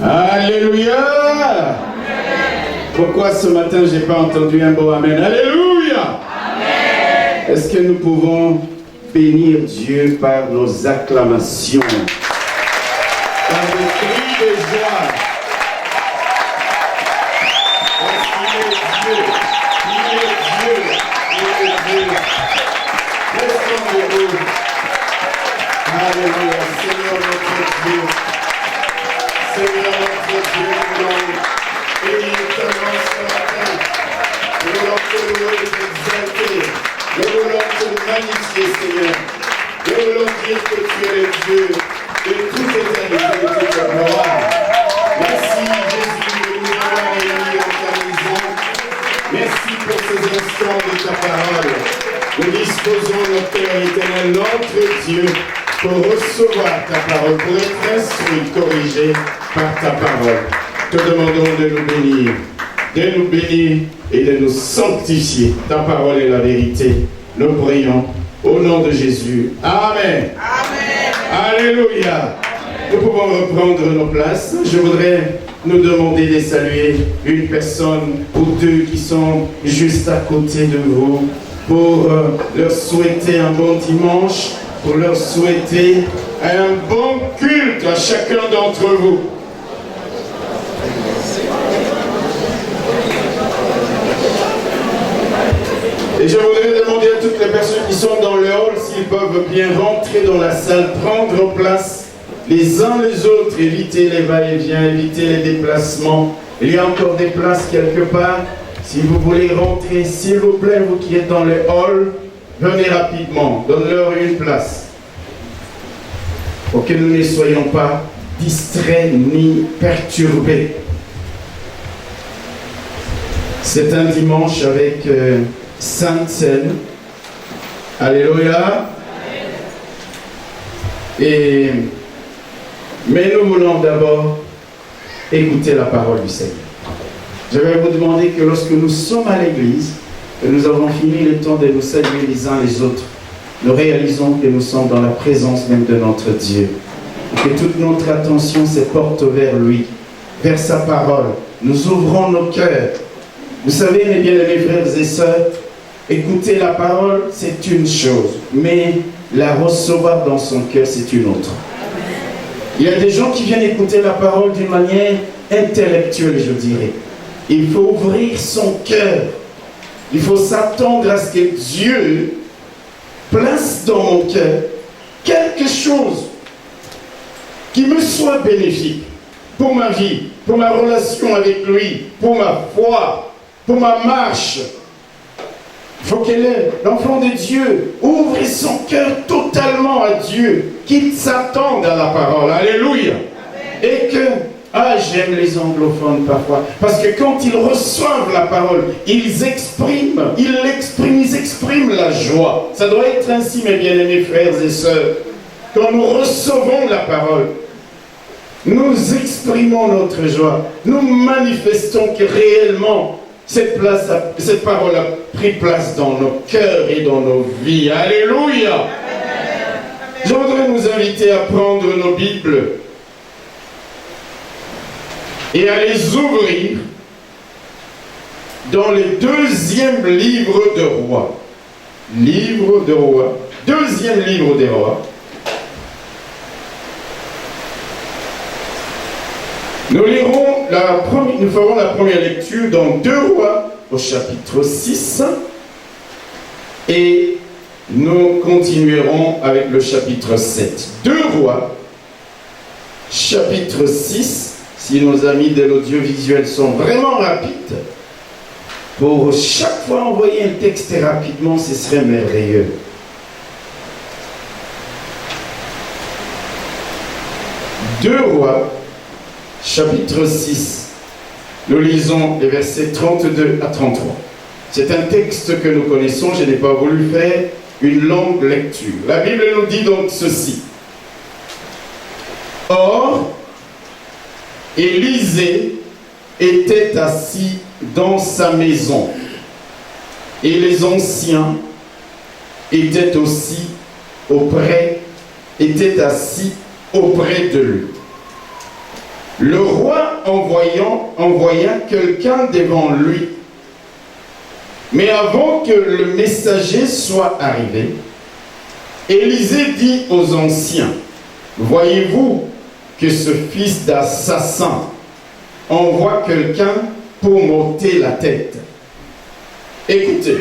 Alléluia. Pourquoi ce matin j'ai pas entendu un beau amen? Alléluia. Amen. Est-ce que nous pouvons bénir Dieu par nos acclamations, par des cris de joie? Parce qu'il est Dieu, il est Dieu, il est Dieu. Restons-nous. Alléluia, Seigneur notre Dieu. Seigneur notre Dieu, nous voulons bénir ton nom ce matin. Nous voulons te louer et t'exalter. Nous voulons te magnifier, Seigneur. Nous voulons dire que tu es le Dieu de toute éternité et de toute gloire. Merci Jésus de nous avoir réunis en ta maison. Merci pour ces instants de ta parole. Nous disposons notre Père éternel, notre Dieu, pour recevoir ta parole, pour être instruit, corrigé par ta parole. Te demandons de nous bénir et de nous sanctifier. Ta parole est la vérité. Nous prions au nom de Jésus. Amen. Amen. Alléluia. Amen. Nous pouvons reprendre nos places. Je voudrais nous demander de saluer une personne ou deux qui sont juste à côté de vous pour leur souhaiter un bon dimanche, pour leur souhaiter un bon culte à chacun d'entre vous. Et je voudrais demander à toutes les personnes qui sont dans le hall s'ils peuvent bien rentrer dans la salle, prendre place les uns les autres, éviter les va-et-vient, éviter les déplacements. Il y a encore des places quelque part. Si vous voulez rentrer, s'il vous plaît, vous qui êtes dans le hall, venez rapidement, donne-leur une place. Pour que nous ne soyons pas distraits ni perturbés. C'est un dimanche avec Sainte Seine. Alléluia. Mais nous voulons d'abord écouter la parole du Seigneur. Je vais vous demander que lorsque nous sommes à l'église, que nous avons fini le temps de nous saluer les uns les autres, nous réalisons que nous sommes dans la présence même de notre Dieu. Que toute notre attention se porte vers lui, vers sa parole. Nous ouvrons nos cœurs. Vous savez, mes bien-aimés frères et sœurs, écouter la parole, c'est une chose, mais la recevoir dans son cœur, c'est une autre. Il y a des gens qui viennent écouter la parole d'une manière intellectuelle, je dirais. Il faut ouvrir son cœur. Il faut s'attendre à ce que Dieu place dans mon cœur quelque chose qui me soit bénéfique pour ma vie, pour ma relation avec lui, pour ma foi, pour ma marche. Il faut que l'enfant de Dieu ouvre son cœur totalement à Dieu, qu'il s'attende à la parole. Alléluia. Et que, j'aime les anglophones parfois, parce que quand ils reçoivent la parole, ils expriment la joie. Ça doit être ainsi, mes bien-aimés frères et sœurs. Quand nous recevons la parole, nous exprimons notre joie. Nous manifestons que réellement, cette parole a pris place dans nos cœurs et dans nos vies. Alléluia. Je voudrais nous inviter à prendre nos Bibles et à les ouvrir dans le deuxième livre de Rois. Livre de Rois. Deuxième livre des Rois. Nous ferons la première lecture dans 2 Rois au chapitre 6 et nous continuerons avec le chapitre 7. 2 Rois, chapitre 6, si nos amis de l'audiovisuel sont vraiment rapides, pour chaque fois envoyer un texte rapidement, ce serait merveilleux. Deux Rois, chapitre 6, nous lisons les versets 32 à 33. C'est un texte que nous connaissons, je n'ai pas voulu faire une longue lecture. La Bible nous dit donc ceci. Or, Élisée était assis dans sa maison, et les anciens étaient assis auprès de lui. Le roi envoya quelqu'un devant lui. Mais avant que le messager soit arrivé, Élisée dit aux anciens, « Voyez-vous que ce fils d'assassin envoie quelqu'un pour m'ôter la tête. Écoutez,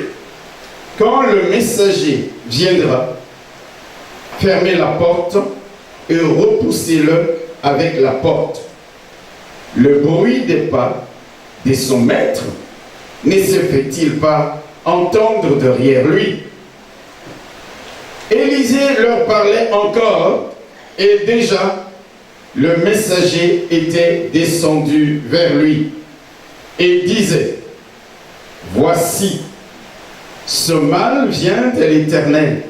quand le messager viendra, fermez la porte et repoussez-le avec la porte. Le bruit des pas de son maître ne se fait-il pas entendre derrière lui? » Élisée leur parlait encore, et déjà le messager était descendu vers lui et disait, « Voici, ce mal vient de l'Éternel.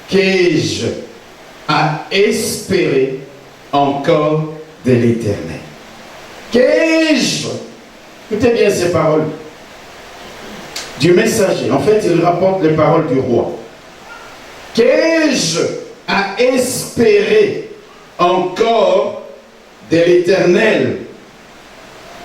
Qu'ai-je à espérer encore de l'Éternel? » Qu'ai-je? Écoutez bien ces paroles du messager. En fait, il rapporte les paroles du roi. Qu'ai-je à espérer encore de l'Éternel?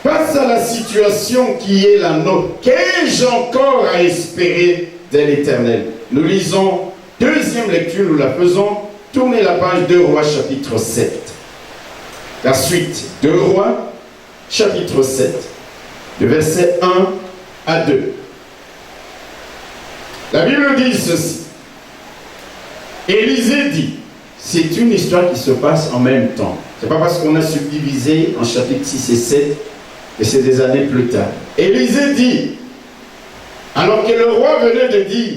Face à la situation qui est la nôtre, qu'ai-je encore à espérer de l'Éternel? Nous lisons, deuxième lecture, nous la faisons, tournez la page 2 Rois chapitre 7. La suite, 2 Rois chapitre 7, de versets 1 à 2. La Bible dit ceci. Élisée dit, c'est une histoire qui se passe en même temps. Ce n'est pas parce qu'on a subdivisé en chapitre 6 et 7 que c'est des années plus tard. Élisée dit, alors que le roi venait de dire,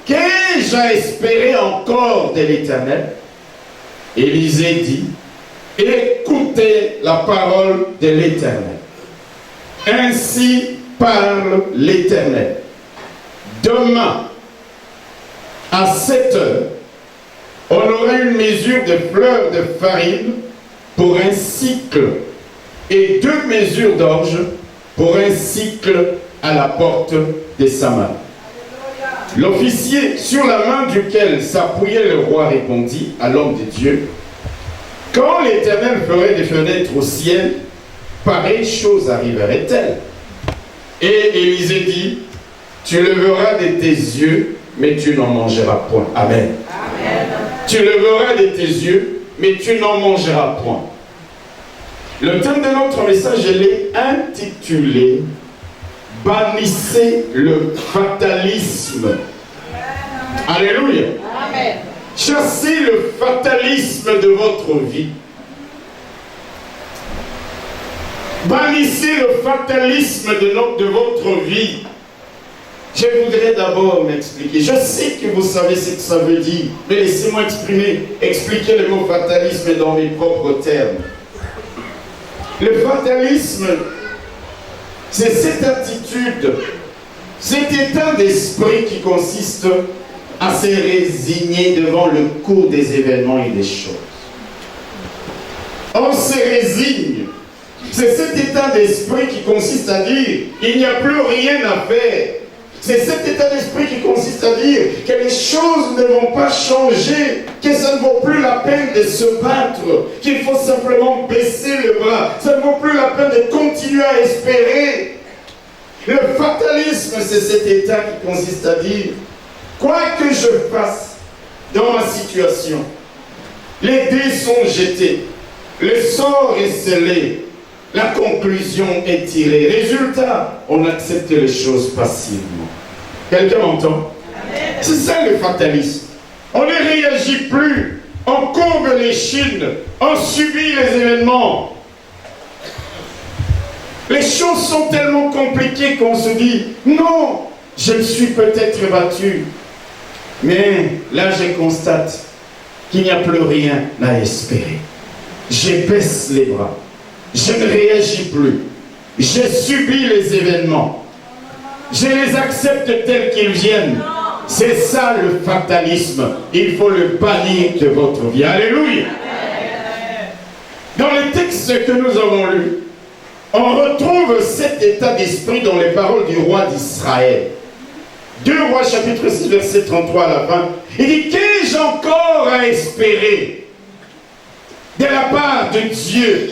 qu'ai-je à espérer encore de l'Éternel? Élisée dit, écoutez la parole de l'Éternel. Ainsi parle l'Éternel. Demain, à 7 heures, on aura une mesure de fleurs de farine pour un cycle et 2 mesures d'orge pour un cycle à la porte des Samaria. L'officier sur la main duquel s'appuyait le roi répondit à l'homme de Dieu, Quand l'Éternel ferait des fenêtres au ciel, pareille chose arriverait-elle? Et Élisée dit, tu leveras de tes yeux, mais tu n'en mangeras point. Amen. Amen. Tu leveras de tes yeux, mais tu n'en mangeras point. Le thème de notre message, je l'ai intitulé « Bannissez le fatalisme ». Alléluia. Amen. Chassez le fatalisme de votre vie. Bannissez le fatalisme de votre vie. Je voudrais d'abord m'expliquer. Je sais que vous savez ce que ça veut dire, mais laissez-moi expliquer le mot fatalisme dans mes propres termes. Le fatalisme, c'est cette attitude, cet état d'esprit qui consiste à se résigner devant le cours des événements et des choses. On se résigne. C'est cet état d'esprit qui consiste à dire il n'y a plus rien à faire. C'est cet état d'esprit qui consiste à dire que les choses ne vont pas changer, que ça ne vaut plus la peine de se battre, qu'il faut simplement baisser le bras. Ça ne vaut plus la peine de continuer à espérer. Le fatalisme, c'est cet état qui consiste à dire quoi que je fasse dans ma situation, les dés sont jetés, le sort est scellé, la conclusion est tirée. Résultat, on accepte les choses passivement. Quelqu'un m'entend? C'est ça le fatalisme. On ne réagit plus, on courbe les chines, on subit les événements. Les choses sont tellement compliquées qu'on se dit non, je me suis peut-être battu, mais là je constate qu'il n'y a plus rien à espérer. Je baisse les bras. Je ne réagis plus. Je subis les événements. Je les accepte tels qu'ils viennent. C'est ça le fatalisme. Il faut le bannir de votre vie. Alléluia. Dans les textes que nous avons lus, on retrouve cet état d'esprit dans les paroles du roi d'Israël. 2 Rois chapitre 6 verset 33 à la fin. Il dit, qu'ai-je encore à espérer de la part de Dieu?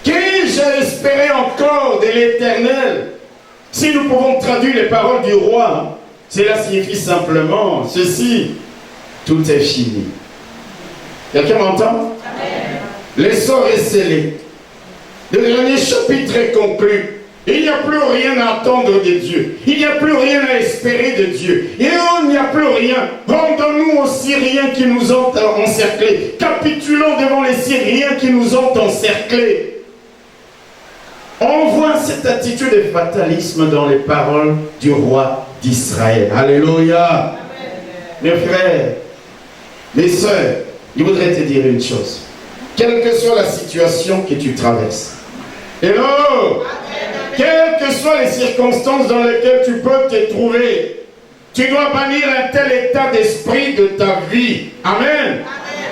Qu'ai-je à espérer encore de l'Éternel? Si nous pouvons traduire les paroles du roi, cela signifie simplement ceci: tout est fini. Quelqu'un m'entend? Le sort est scellé. Le dernier chapitre est conclu. Il n'y a plus rien à attendre de Dieu. Il n'y a plus rien à espérer de Dieu. Et il n'y a plus rien. Rendons-nous aux Syriens qui nous ont encerclés. Capitulons devant les Syriens qui nous ont encerclés. On voit cette attitude de fatalisme dans les paroles du roi d'Israël. Alléluia. Mes frères, mes sœurs, je voudrais te dire une chose. Quelle que soit la situation que tu traverses, hello, quelles que soient les circonstances dans lesquelles tu peux te trouver, tu dois bannir un tel état d'esprit de ta vie. Amen.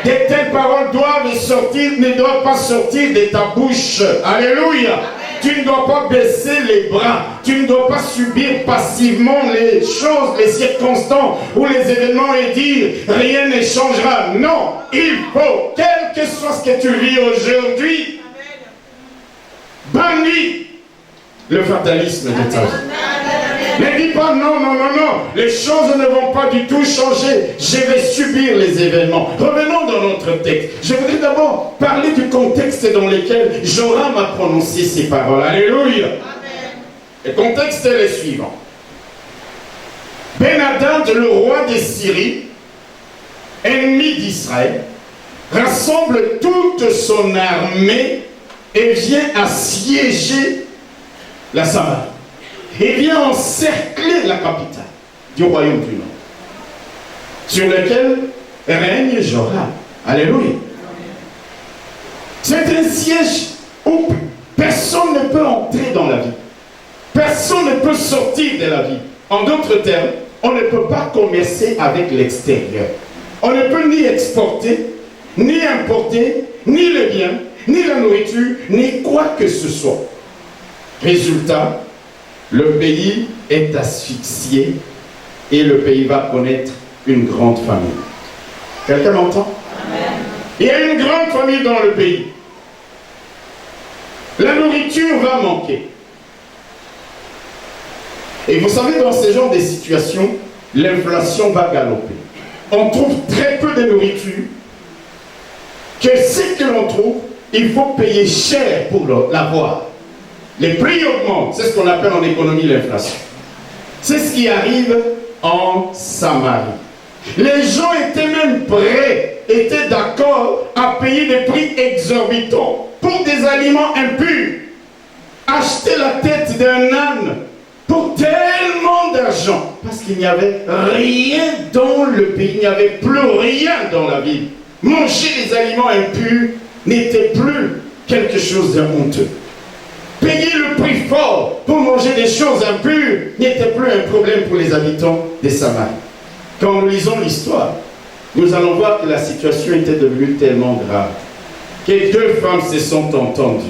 De telles paroles doivent sortir, ne doivent pas sortir de ta bouche. Alléluia. Tu ne dois pas baisser les bras. Tu ne dois pas subir passivement les choses, les circonstances ou les événements et dire rien ne changera. Non, il faut, quel que soit ce que tu vis aujourd'hui, bannis le fatalisme de ta vie. Ne dis pas non, non, non, non, les choses ne vont pas du tout changer, je vais subir les événements. Revenons dans notre texte. Je voudrais d'abord parler du contexte dans lequel Joram a prononcé ces paroles. Alléluia. Amen. Le contexte est le suivant. Ben-Hadad, le roi de Syrie, ennemi d'Israël, rassemble toute son armée et vient assiéger la Samarie. Et vient encercler la capitale du royaume du Nord, sur lequel règne Joram. Alléluia. C'est un siège où personne ne peut entrer dans la vie. Personne ne peut sortir de la vie. En d'autres termes, on ne peut pas commercer avec l'extérieur. On ne peut ni exporter, ni importer, ni les biens, ni la nourriture, ni quoi que ce soit. Résultat, le pays est asphyxié et le pays va connaître une grande famine. Quelqu'un m'entend? Il y a une grande famille dans le pays. La nourriture va manquer. Et vous savez, dans ce genre de situations, l'inflation va galoper. On trouve très peu de nourriture, que ce que l'on trouve, il faut payer cher pour l'avoir. Les prix augmentent, c'est ce qu'on appelle en économie l'inflation. C'est ce qui arrive en Samarie. Les gens étaient même prêts, étaient d'accord à payer des prix exorbitants pour des aliments impurs. Acheter la tête d'un âne pour tellement d'argent, parce qu'il n'y avait rien dans le pays, il n'y avait plus rien dans la ville. Manger les aliments impurs n'était plus quelque chose de honteux. Payer le prix fort pour manger des choses impures n'était plus un problème pour les habitants des Samaries. Quand nous lisons l'histoire, nous allons voir que la situation était devenue tellement grave que deux femmes se sont entendues.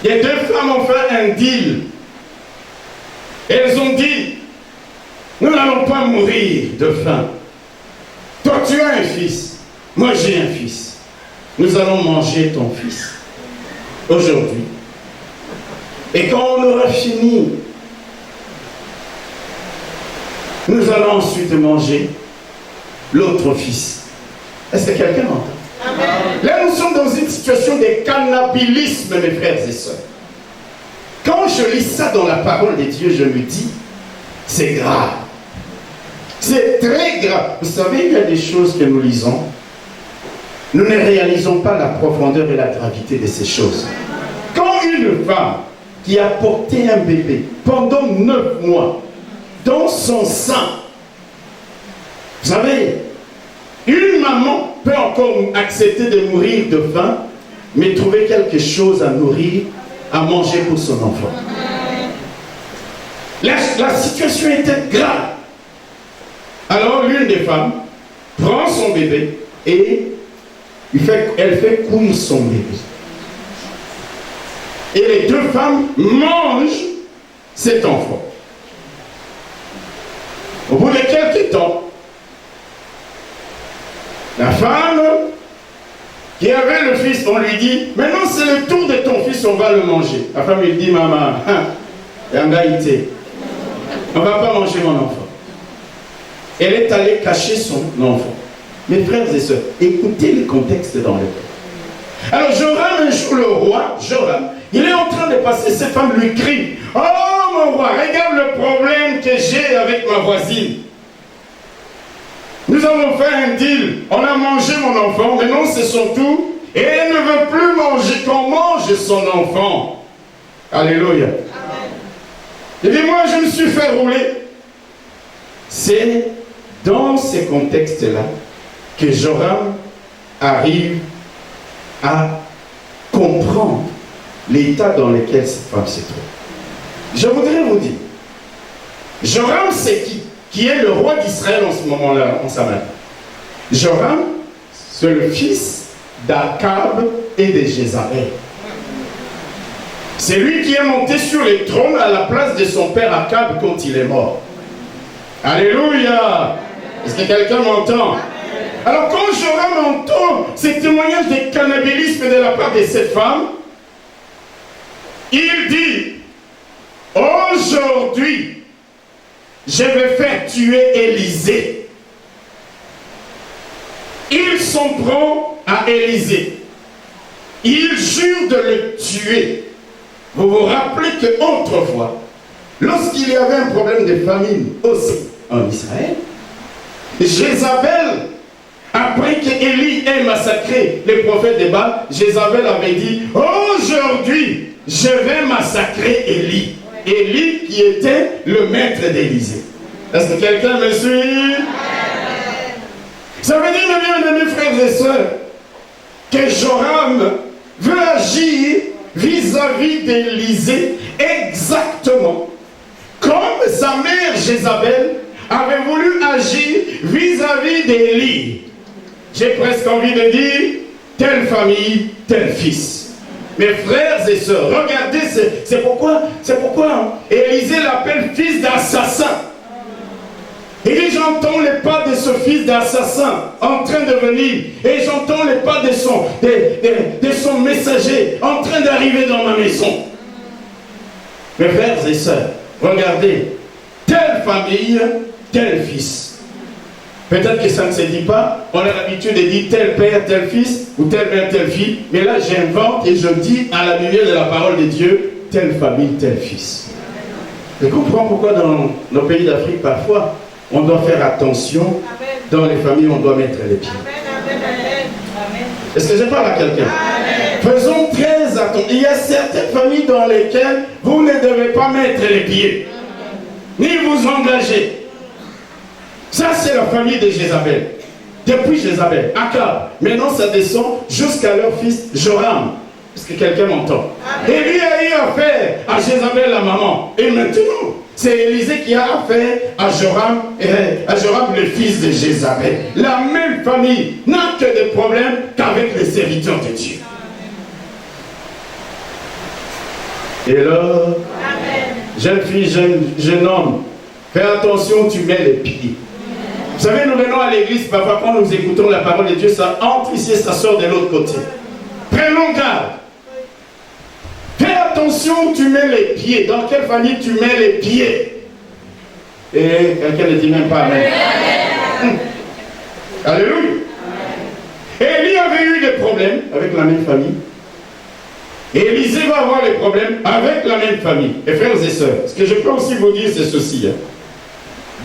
Les deux femmes ont fait un deal. Elles ont dit, nous n'allons pas mourir de faim. Toi tu as un fils, moi j'ai un fils. Nous allons manger ton fils aujourd'hui. Et quand on aura fini, nous allons ensuite manger l'autre fils. Est-ce que quelqu'un entend? Amen. Là, nous sommes dans une situation de cannibalisme, mes frères et sœurs. Quand je lis ça dans la parole de Dieu, je me dis, c'est grave. C'est très grave. Vous savez, il y a des choses que nous lisons. Nous ne réalisons pas la profondeur et la gravité de ces choses. Quand une femme qui a porté un bébé pendant 9 mois dans son sein, vous savez, une maman peut encore accepter de mourir de faim, mais trouver quelque chose à nourrir, à manger pour son enfant. La situation était grave. Alors l'une des femmes prend son bébé et elle fait cuire son bébé. Et les deux femmes mangent cet enfant. Au bout de quelques temps, la femme qui avait le fils, on lui dit, maintenant c'est le tour de ton fils, on va le manger. La femme lui dit, maman, on ne va pas manger mon enfant. Elle est allée cacher son enfant. Mes frères et sœurs, écoutez le contexte dans le cas. Alors Joram, un jour le roi, Joram, il est en train de passer, cette femme lui crie, oh mon roi, regarde le problème que j'ai avec ma voisine. Nous avons fait un deal, on a mangé mon enfant, maintenant c'est son tour, et elle ne veut plus manger, qu'on mange son enfant. Alléluia. Amen. Il dit, moi je me suis fait rouler. C'est dans ces contextes-là que Joram arrive à comprendre l'état dans lequel cette femme se trouve. Je voudrais vous dire, Joram c'est qui est le roi d'Israël en ce moment-là, en Samarie. Joram, c'est le fils d'Akab et de Jézabel. C'est lui qui est monté sur le trône à la place de son père Akab quand il est mort. Alléluia! Est-ce que quelqu'un m'entend? Alors quand Joram entend ces témoignages de cannibalisme de la part de cette femme, il dit, aujourd'hui, je vais faire tuer Élisée. Ils s'en prennent à Élisée. Ils jurent de le tuer. Vous vous rappelez qu'autrefois, lorsqu'il y avait un problème de famine aussi en Israël, Jézabel, après qu'Élie ait massacré les prophètes de Baal, Jézabel avait dit, aujourd'hui, je vais massacrer Élie. Élie qui était le maître d'Élysée. Est-ce que quelqu'un me suit? Ça veut dire, mes bien-aimés frères et sœurs, que Joram veut agir vis-à-vis d'Élysée exactement comme sa mère Jézabel avait voulu agir vis-à-vis d'Élie. J'ai presque envie de dire, telle famille, tel fils. Mes frères et sœurs, regardez, c'est pourquoi Élisée l'appelle fils d'assassin. Il dit, j'entends les pas de ce fils d'assassin en train de venir. Et j'entends les pas de son messager en train d'arriver dans ma maison. Mes frères et sœurs, regardez, telle famille, tel fils. Peut-être que ça ne se dit pas, on a l'habitude de dire tel père, tel fils, ou tel mère, telle fille. Mais là, j'invente et je dis à la lumière de la parole de Dieu, telle famille, tel fils. Je comprends pourquoi dans nos pays d'Afrique, parfois, on doit faire attention. Dans les familles, on doit mettre les pieds. Est-ce que je parle à quelqu'un? Faisons très attention. Il y a certaines familles dans lesquelles vous ne devez pas mettre les pieds, ni vous engager. Ça, c'est la famille de Jézabel. Depuis Jézabel, Akab. Maintenant, ça descend jusqu'à leur fils Joram. Est-ce que quelqu'un m'entend? Élie a eu affaire à Jézabel, la maman. Et maintenant, c'est Élisée qui a affaire à Joram, le fils de Jézabel. La même famille n'a que des problèmes qu'avec les serviteurs de Dieu. Et là, jeune fille, jeune homme, fais attention, tu mets les pieds. Vous savez, nous venons à l'église, parfois quand nous écoutons la parole de Dieu, ça entre ici et ça sort de l'autre côté. Prenons garde. Fais attention où tu mets les pieds. Dans quelle famille tu mets les pieds? Et quelqu'un ne dit même pas amen. Alléluia. Élie avait eu des problèmes avec la même famille. Et Élisée va avoir des problèmes avec la même famille. Et frères et sœurs, ce que je peux aussi vous dire, c'est ceci.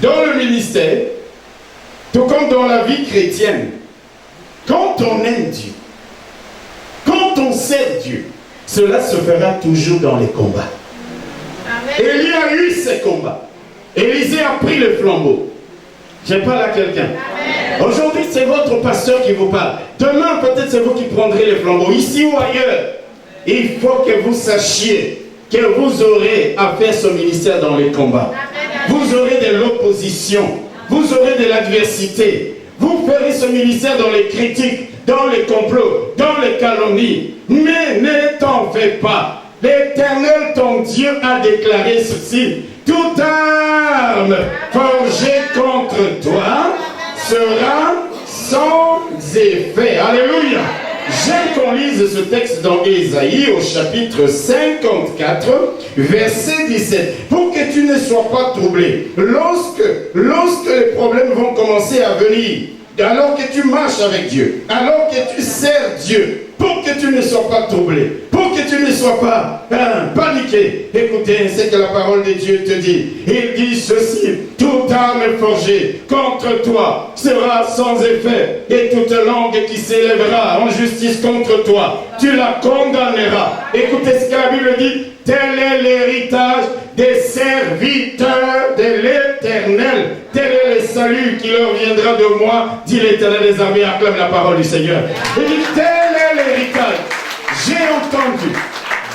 Dans le ministère, tout comme dans la vie chrétienne, quand on aime Dieu, quand on sert Dieu, cela se fera toujours dans les combats. Élie a eu ses combats. Élisée a pris le flambeau. Je parle à quelqu'un. Aujourd'hui, c'est votre pasteur qui vous parle. Demain, peut-être c'est vous qui prendrez le flambeau, ici ou ailleurs. Il faut que vous sachiez que vous aurez à faire ce ministère dans les combats. Vous aurez de l'opposition. Vous aurez de l'adversité. Vous ferez ce ministère dans les critiques, dans les complots, dans les calomnies. Mais ne t'en fais pas. L'Éternel, ton Dieu, a déclaré ceci. Toute arme forgée contre toi sera sans effet. Alléluia. J'aime qu'on lise ce texte dans Ésaïe au chapitre 54, verset 17. Pour que tu ne sois pas troublé. Lorsque les problèmes vont commencer à venir, alors que tu marches avec Dieu, alors que tu sers Dieu, pour que tu ne sois pas troublé, pour que tu ne sois pas paniqué. Écoutez ce que la parole de Dieu te dit. Il dit ceci: toute arme forgée contre toi sera sans effet, et toute langue qui s'élèvera en justice contre toi, tu la condamneras. Écoutez ce que la Bible dit. Tel est l'héritage des serviteurs de l'Éternel. Tel est le salut qui leur viendra de moi, dit l'Éternel des armées. Acclame la parole du Seigneur. Il dit, tel est l'héritage. J'ai entendu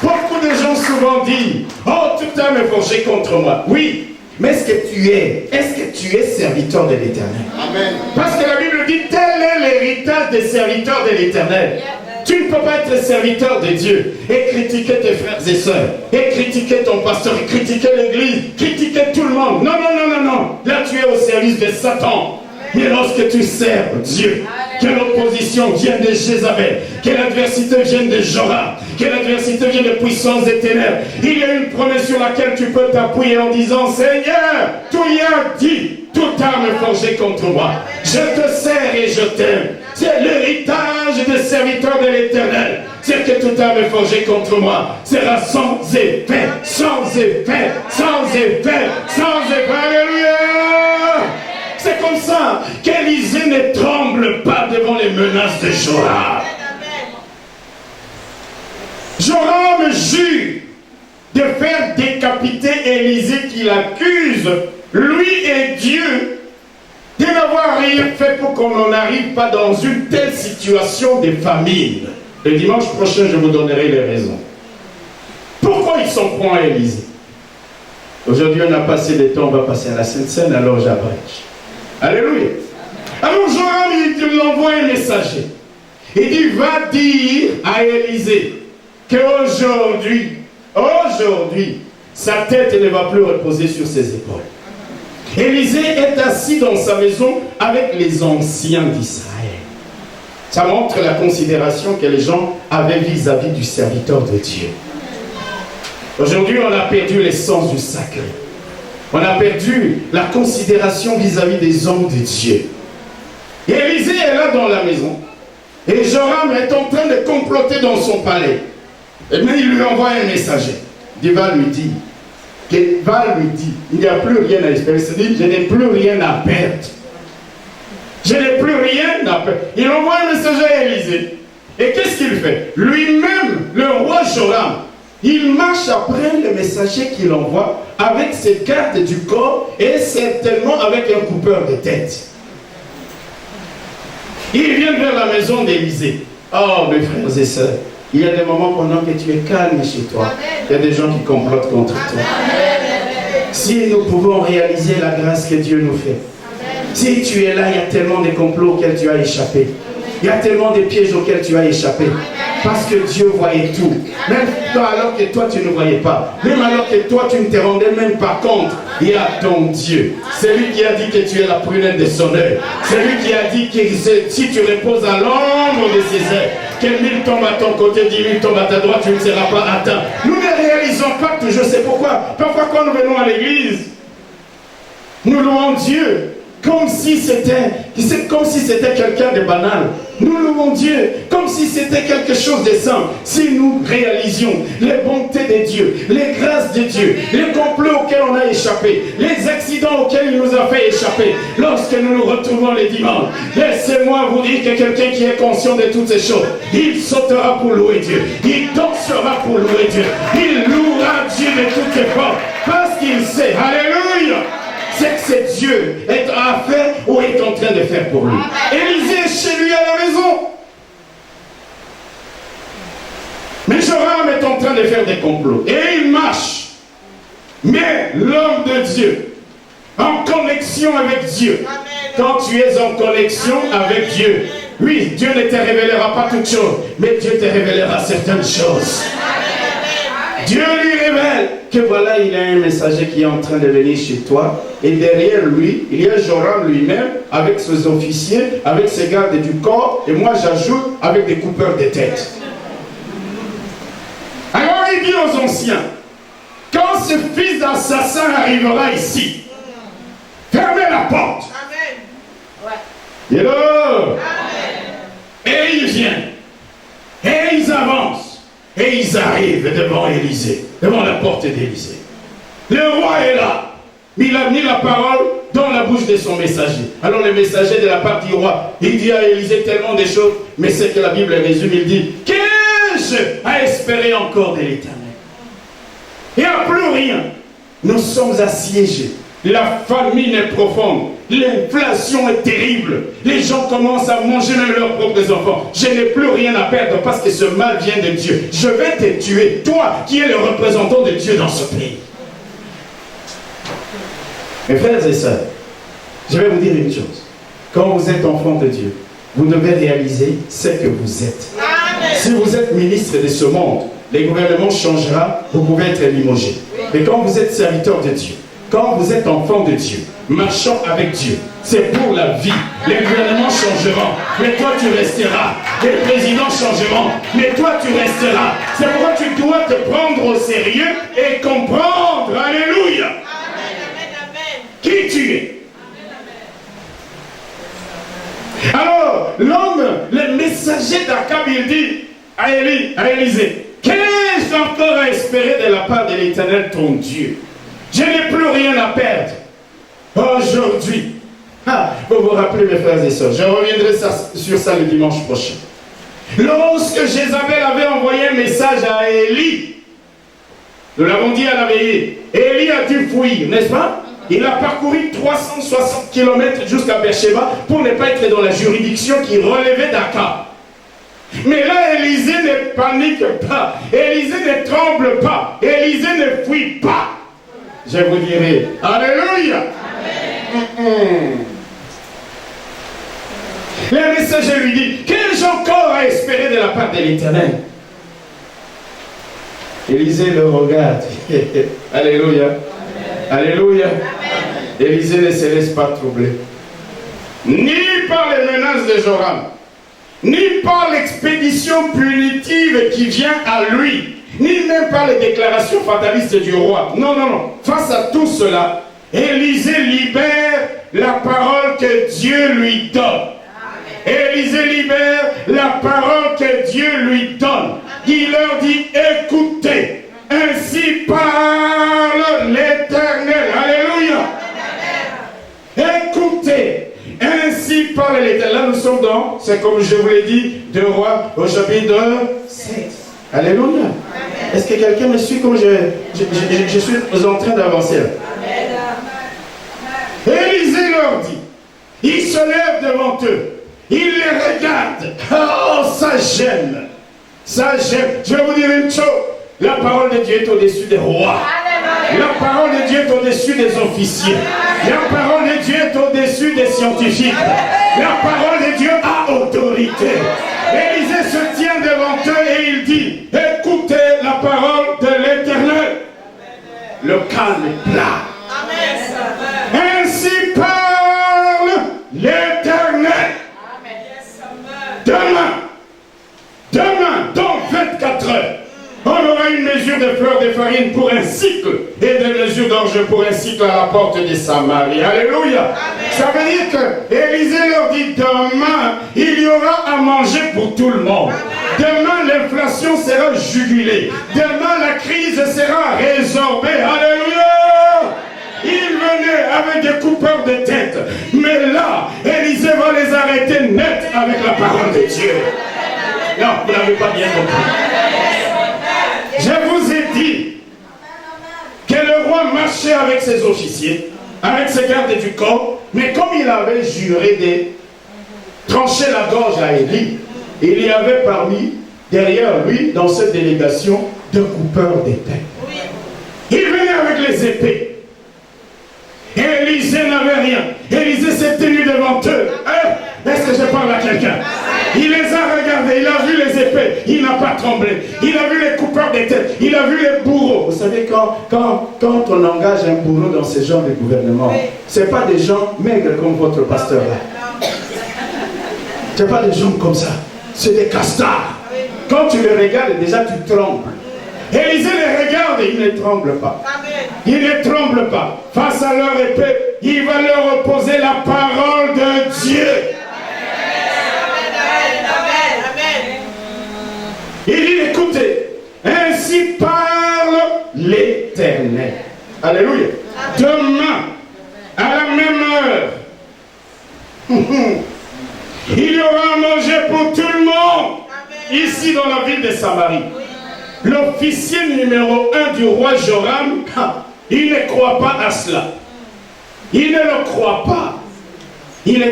beaucoup de gens souvent dire, oh, toute âme est forgée contre moi. Oui, mais est-ce que tu es serviteur de l'Éternel? Amen. Parce que la Bible dit, tel est l'héritage des serviteurs de l'Éternel. Tu ne peux pas être serviteur de Dieu et critiquer tes frères et sœurs, et critiquer ton pasteur, et critiquer l'église, critiquer tout le monde. Non, non, non, non, non. Là, tu es au service de Satan. Mais lorsque tu sers Dieu, que l'opposition vienne de Jézabel, que l'adversité vienne de Joram, que l'adversité vienne de puissance des ténèbres, il y a une promesse sur laquelle tu peux t'appuyer en disant, Seigneur, tu y as dit, toute arme forgée contre moi, je te sers et je t'aime. C'est l'héritage des serviteurs de l'Éternel. C'est que toute arme forgée contre moi sera sans effet, sans effet, sans effet, sans effet. Alléluia! C'est comme ça qu'Élisée ne tremble pas devant les menaces de Joram. Joram jure de faire décapiter Élisée qui l'accuse, lui et Dieu, de n'avoir rien fait pour qu'on n'en arrive pas dans une telle situation de famine. Le dimanche prochain, je vous donnerai les raisons. Pourquoi ils s'en prend à Élisée? Aujourd'hui, on a passé des temps, on va passer à la Sainte Seine, alors j'abrège. Alléluia. Alors Joram, il lui envoie un messager. Il dit, va dire à Élisée qu'aujourd'hui, sa tête ne va plus reposer sur ses épaules. Élisée est assis dans sa maison avec les anciens d'Israël. Ça montre la considération que les gens avaient vis-à-vis du serviteur de Dieu. Aujourd'hui, on a perdu l'essence du sacré. On a perdu la considération vis-à-vis des hommes de Dieu. Et Élisée est là dans la maison. Et Joram est en train de comploter dans son palais. Et bien, il lui envoie un messager. Il va lui dire, il n'y a plus rien à espérer. C'est-à-dire, je n'ai plus rien à perdre. Je n'ai plus rien à perdre. Il envoie un messager à Élisée. Et qu'est-ce qu'il fait? Lui-même, le roi Joram, il marche après le messager qu'il envoie avec ses gardes du corps et certainement avec un coupeur de tête. Ils viennent vers la maison d'Élisée. Oh, mes frères et sœurs, il y a des moments pendant que tu es calme chez toi. Il y a des gens qui complotent contre toi. Si nous pouvons réaliser la grâce que Dieu nous fait. Si tu es là, il y a tellement de complots auxquels tu as échappé. Il y a tellement de pièges auxquels tu as échappé. Parce que Dieu voyait tout. Même alors que toi tu ne voyais pas. Même alors que toi tu ne te rendais même pas compte. Il y a ton Dieu. C'est lui qui a dit que tu es la prunelle de son œil. C'est lui qui a dit que si tu reposes à l'ombre de ses ailes, que 1000 tombent à ton côté, 10 000 tombent à ta droite, tu ne seras pas atteint. Nous ne réalisons pas toujours. C'est pourquoi parfois quand nous venons à l'église, nous louons Dieu. Comme si c'était quelqu'un de banal. Nous louons Dieu comme si c'était quelque chose de simple. Si nous réalisions les bontés de Dieu, les grâces de Dieu, les complots auxquels on a échappé, les accidents auxquels il nous a fait échapper, lorsque nous nous retrouvons les dimanches, laissez-moi vous dire que quelqu'un qui est conscient de toutes ces choses, il sautera pour louer Dieu, il dansera pour louer Dieu, il louera Dieu de toutes les formes, parce qu'il sait, alléluia, c'est que c'est Dieu est à faire ou est en train de faire pour lui. Élisée est chez lui à la maison. Mais Joram est en train de faire des complots. Et il marche. Mais l'homme de Dieu, en connexion avec Dieu, quand tu es en connexion avec Dieu, oui, Dieu ne te révélera pas toutes choses, mais Dieu te révélera certaines choses. Dieu lui révèle que voilà, il y a un messager qui est en train de venir chez toi. Et derrière lui, il y a Joram lui-même, avec ses officiers, avec ses gardes du corps. Et moi, j'ajoute avec des coupeurs de tête. Alors il dit aux anciens, quand ce fils d'assassin arrivera ici, fermez la porte. Amen. Hello. Amen. Et ils viennent. Et ils avancent. Et ils arrivent devant Élisée, devant la porte d'Élisée. Le roi est là. Il a mis la parole dans la bouche de son messager. Alors le messager de la part du roi, il dit à Élisée tellement de choses, mais c'est que la Bible résume, il dit, qu'ai-je à espérer encore de l'Éternel? Il n'y a plus rien. Nous sommes assiégés. La famine est profonde. L'inflation est terrible. Les gens commencent à manger même leurs propres enfants. Je n'ai plus rien à perdre parce que ce mal vient de Dieu. Je vais te tuer, toi qui es le représentant de Dieu dans ce pays. Mes frères et sœurs, je vais vous dire une chose. Quand vous êtes enfant de Dieu, vous devez réaliser ce que vous êtes. Amen. Si vous êtes ministre de ce monde, le gouvernement changera, vous pouvez être limogé. Mais quand vous êtes serviteur de Dieu, quand vous êtes enfant de Dieu, marchant avec Dieu, c'est pour la vie. Les gouvernements changeront, mais toi tu resteras. Les présidents changeront, mais toi tu resteras. C'est pourquoi tu dois te prendre au sérieux et comprendre, alléluia, qui tu es. Alors, l'homme, le messager d'Akab, il dit à Élisée, qu'est-ce encore à espérer de la part de l'Éternel ton Dieu? Je n'ai plus rien à perdre. Aujourd'hui, vous vous rappelez mes frères et sœurs, je reviendrai sur ça le dimanche prochain. Lorsque Jézabel avait envoyé un message à Élie, nous l'avons dit à la veillée, Élie a dû fuir, n'est-ce pas? Il a parcouru 360 km jusqu'à Beersheba pour ne pas être dans la juridiction qui relevait d'Akab. Mais là, Élisée ne panique pas, Élisée ne tremble pas, Élisée ne fuit pas. Je vous dirai, alléluia. Le messager lui dit, qu'ai-je encore à espérer de la part de l'Éternel? Élisée le regarde. Alléluia. Alléluia. Élisée ne se laisse pas troubler. Ni par les menaces de Joram, ni par l'expédition punitive qui vient à lui, ni même par les déclarations fatalistes du roi. Non, non, non. Face à tout cela, Élisée libère la parole que Dieu lui donne. Élisée libère la parole que Dieu lui donne. Il leur dit, écoutez, ainsi parle l'Éternel. Alléluia. Écoutez, ainsi parle l'Éternel. Là, nous sommes dans, c'est comme je vous l'ai dit, 2 Rois au chapitre 7. Alléluia. Est-ce que quelqu'un me suit comme je suis en train d'avancer là? Élisée leur dit, il se lève devant eux, il les regarde. Oh, ça gêne. Ça gêne. Je vais vous dire une chose. La parole de Dieu est au-dessus des rois. La parole de Dieu est au-dessus des officiers. La parole de Dieu est au-dessus des scientifiques. La parole de Dieu a autorité. Élisée se tient devant eux et il dit, écoutez la parole de l'Éternel. Le calme est plat. Ainsi parle l'Éternel. Demain, dans 24 heures, on aura une mesure de fleur de farine pour un cycle et des mesures d'orge pour un cycle à la porte de Samarie. Alléluia. Amen. Ça veut dire que Élisée leur dit, demain, il y aura à manger pour tout le monde. Amen. Demain, l'inflation sera jugulée. Amen. Demain, la crise sera résorbée. Alléluia. Ils venaient avec des coupeurs de tête. Mais là, Élisée va les arrêter net avec la parole de Dieu. Non, vous n'avez pas bien compris. Je vous ai dit que le roi marchait avec ses officiers, avec ses gardes du corps, mais comme il avait juré de trancher la gorge à Élie, il y avait parmi, derrière lui, dans cette délégation, 2 coupeurs de tête. Il venait avec les épées. Et Élisée n'avait rien. Élisée s'est tenu devant eux. Est-ce que je parle à quelqu'un? Il les a regardés, il a vu les épées, il n'a pas tremblé. Il a vu les coupeurs des têtes, il a vu les bourreaux. Vous savez, quand on engage un bourreau dans ce genre de gouvernement, ce n'est pas des gens maigres comme votre pasteur là. Ce n'est pas des gens comme ça. C'est des castards. Quand tu les regardes, déjà tu trembles. Élisée les regarde et il ne tremble pas. Il ne tremble pas. Face à leur épée, il va leur opposer la parole de Dieu. Il dit, écoutez, ainsi parle l'Éternel. Alléluia. Demain, à la même heure, il y aura à manger pour tout le monde. Ici dans la ville de Samarie. L'officier numéro 1 du roi Joram, il ne croit pas à cela. Il ne le croit pas. Il a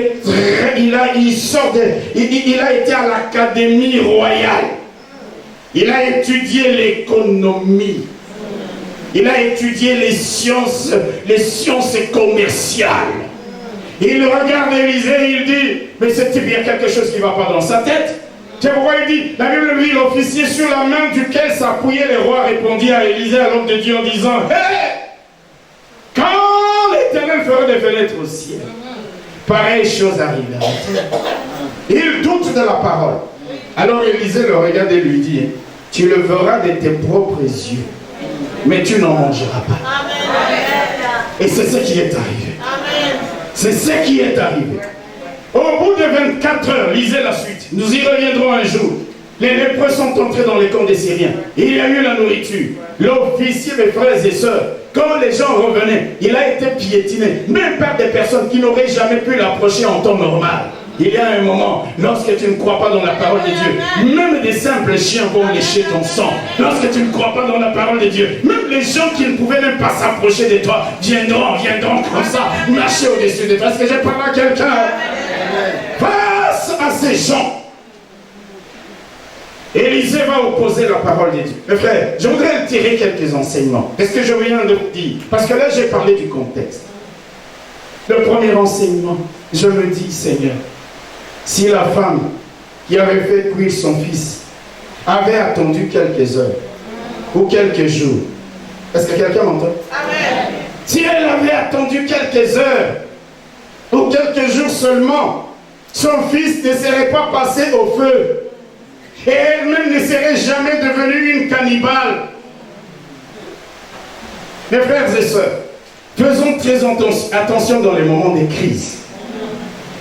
été à l'académie royale. Il a étudié l'économie. Il a étudié les sciences commerciales. Il regarde Élisée et il dit, mais c'est bien quelque chose qui ne va pas dans sa tête. C'est pourquoi il dit, la Bible dit, l'officier sur la main duquel s'appuyait le roi répondit à Élisée, à l'homme de Dieu, en disant, hé, quand l'Éternel fera des fenêtres au ciel, pareille chose arrivera. Il doute de la parole. Alors Élisée le regarde et lui dit, tu le verras de tes propres yeux, mais tu n'en mangeras pas. Et c'est ce qui est arrivé. C'est ce qui est arrivé. Au bout de 24 heures, lisez la suite, nous y reviendrons un jour. Les lépreux sont entrés dans les camps des Syriens. Il y a eu la nourriture. L'officier, mes frères et sœurs, quand les gens revenaient, il a été piétiné, même par des personnes qui n'auraient jamais pu l'approcher en temps normal. Il y a un moment, lorsque tu ne crois pas dans la parole de Dieu, même des simples chiens vont lécher ton sang. Lorsque tu ne crois pas dans la parole de Dieu, même les gens qui ne pouvaient même pas s'approcher de toi viendront comme ça, marcher au-dessus de toi. Est-ce que j'ai parlé à quelqu'un? Face à ces gens, Élisée va opposer la parole de Dieu. Mes frères, je voudrais tirer quelques enseignements. Qu'est-ce que je viens de vous dire? Parce que là, j'ai parlé du contexte. Le premier enseignement, je me dis, Seigneur, si la femme qui avait fait cuire son fils avait attendu quelques heures ou quelques jours, est-ce que quelqu'un m'entend? Si elle avait attendu quelques heures ou quelques jours seulement, son fils ne serait pas passé au feu. Et elle-même ne serait jamais devenue une cannibale. Mes frères et sœurs, faisons très attention dans les moments de crise,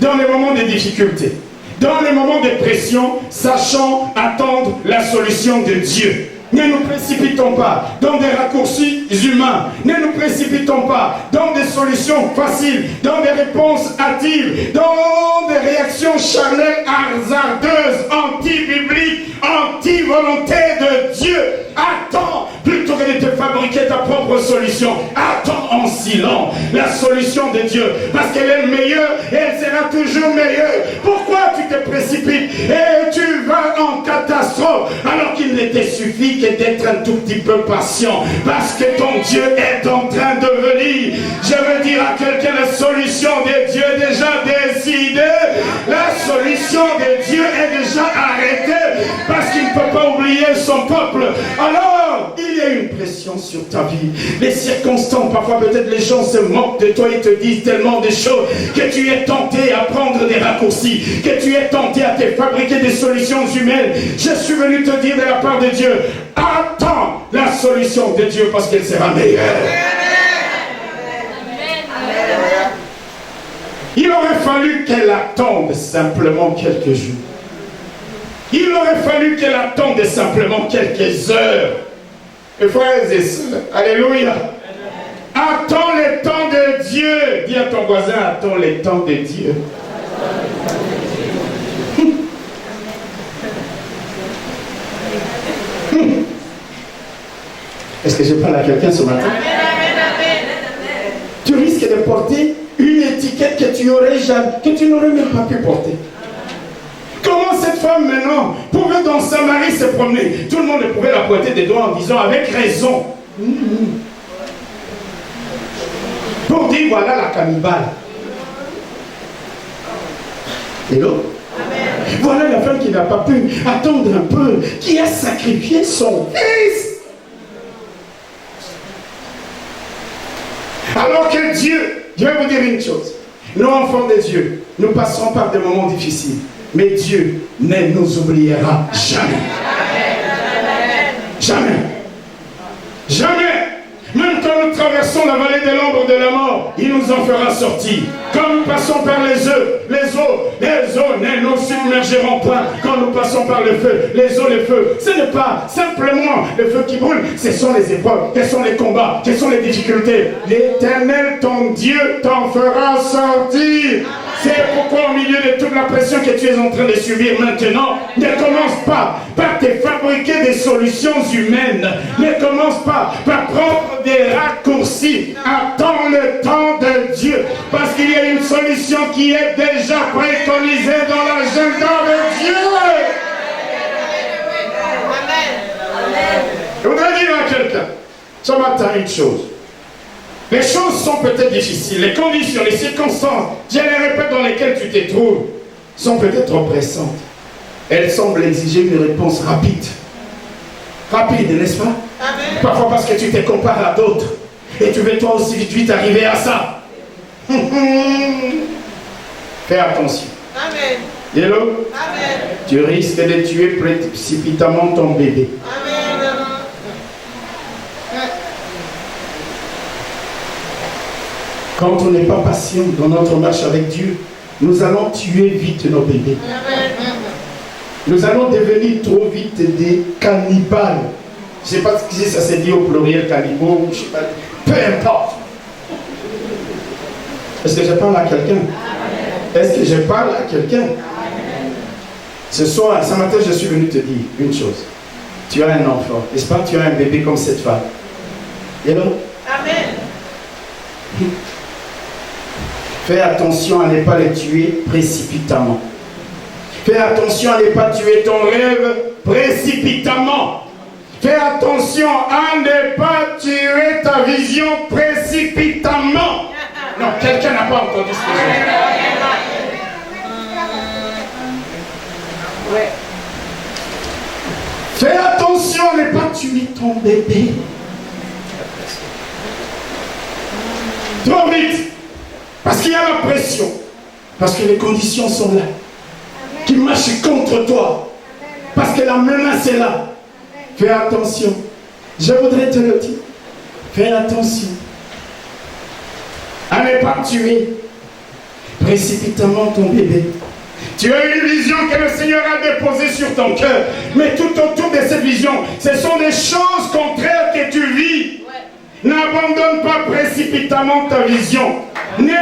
dans les moments de difficultés, dans les moments de pression, sachant attendre la solution de Dieu. Ne nous précipitons pas dans des raccourcis humains. Ne nous précipitons pas dans des solutions faciles, dans des réponses hâtives, dans des réactions charnelles, hasardeuses, anti-bibliques, anti-volonté de Dieu. Attends plutôt que de te fabriquer ta propre solution. Attends en silence la solution de Dieu, parce qu'elle est meilleure et elle sera toujours meilleure. Pourquoi tu te précipites et tu vas en catastrophe alors qu'il ne te suffit que d'être un tout petit peu patient, parce que ton Dieu est en train de venir. Je veux dire à quelqu'un, la solution de Dieu est déjà décidée. La solution de Dieu est déjà arrêtée, parce qu'il ne peut pas oublier son peuple. Alors, il y a une pression sur ta vie. Les circonstances, parfois peut-être les gens se moquent de toi, ils te disent tellement de choses que tu es tenté à prendre des raccourcis, que tu es tenté à te fabriquer des solutions humaines. Je suis venu te dire de la part de Dieu, attends la solution de Dieu parce qu'elle sera meilleure. Il aurait fallu qu'elle attende simplement quelques jours. Il aurait fallu qu'elle attende simplement quelques heures. Mes frères et sœurs, alléluia. Attends le temps de Dieu. Dis à ton voisin, attends le temps de Dieu. Est-ce que je parle à quelqu'un ce matin? Tu risques de porter une étiquette que tu n'aurais même pas pu porter. Comment cette femme maintenant pouvait dans Samarie se promener? Tout le monde pouvait la pointer des doigts en disant avec raison. Pour dire voilà la cannibale. Hello? Voilà la femme qui n'a pas pu attendre un peu, qui a sacrifié son fils. Alors que Dieu, je vais vous dire une chose, nous enfants de Dieu, nous passerons par des moments difficiles, mais Dieu ne nous oubliera jamais. Jamais. Jamais. Même quand nous traversons la vallée de l'ombre de la mort, il nous en fera sortir. Quand nous passons par les eaux ne nous submergeront pas. Quand nous passons par le feu, les eaux, le feu, ce n'est pas simplement le feu qui brûle, ce sont les épreuves, ce sont les combats, ce sont les difficultés. L'Éternel, ton Dieu, t'en fera sortir. C'est pourquoi au milieu de toute la pression que tu es en train de subir maintenant, ne commence pas par te fabriquer des solutions humaines. Ne commence pas par prendre des raccourcis. Attends le temps de Dieu. Parce qu'il y a une solution qui est déjà préconisée dans l'agenda de Dieu. Je voudrais dire à quelqu'un, ce matin, une chose. Les choses sont peut-être difficiles, les conditions, les circonstances, je les répète, dans lesquelles tu te trouves, sont peut-être oppressantes. Elles semblent exiger une réponse rapide. Rapide, n'est-ce pas? Amen. Parfois parce que tu te compares à d'autres. Et tu veux toi aussi vite arriver à ça. Fais attention. Amen. Hello? Amen. Tu risques de tuer précipitamment ton bébé. Amen. Quand on n'est pas patient dans notre marche avec Dieu, nous allons tuer vite nos bébés. Nous allons devenir trop vite des cannibales. Je ne sais pas si ça s'est dit au pluriel cannibaux, je sais pas. Peu importe. Est-ce que je parle à quelqu'un? Est-ce que je parle à quelqu'un? Ce soir, ce matin, je suis venu te dire une chose. Tu as un enfant, n'est-ce pas? Tu as un bébé comme cette femme. Et donc? Amen. Fais attention à ne pas les tuer précipitamment. Fais attention à ne pas tuer ton rêve précipitamment. Fais attention à ne pas tuer ta vision précipitamment. Non, quelqu'un n'a pas entendu ce que j'ai dit. Ouais. Fais attention à ne pas tuer ton bébé. Trop vite. Parce qu'il y a la pression. Parce que les conditions sont là. Qui marchent contre toi. Parce que la menace est là. Fais attention. Je voudrais te le dire. Fais attention. À ne pas tuer précipitamment ton bébé. Tu as une vision que le Seigneur a déposée sur ton cœur. Mais tout autour de cette vision, ce sont des choses contraires que tu vis. N'abandonne pas précipitamment ta vision. Ne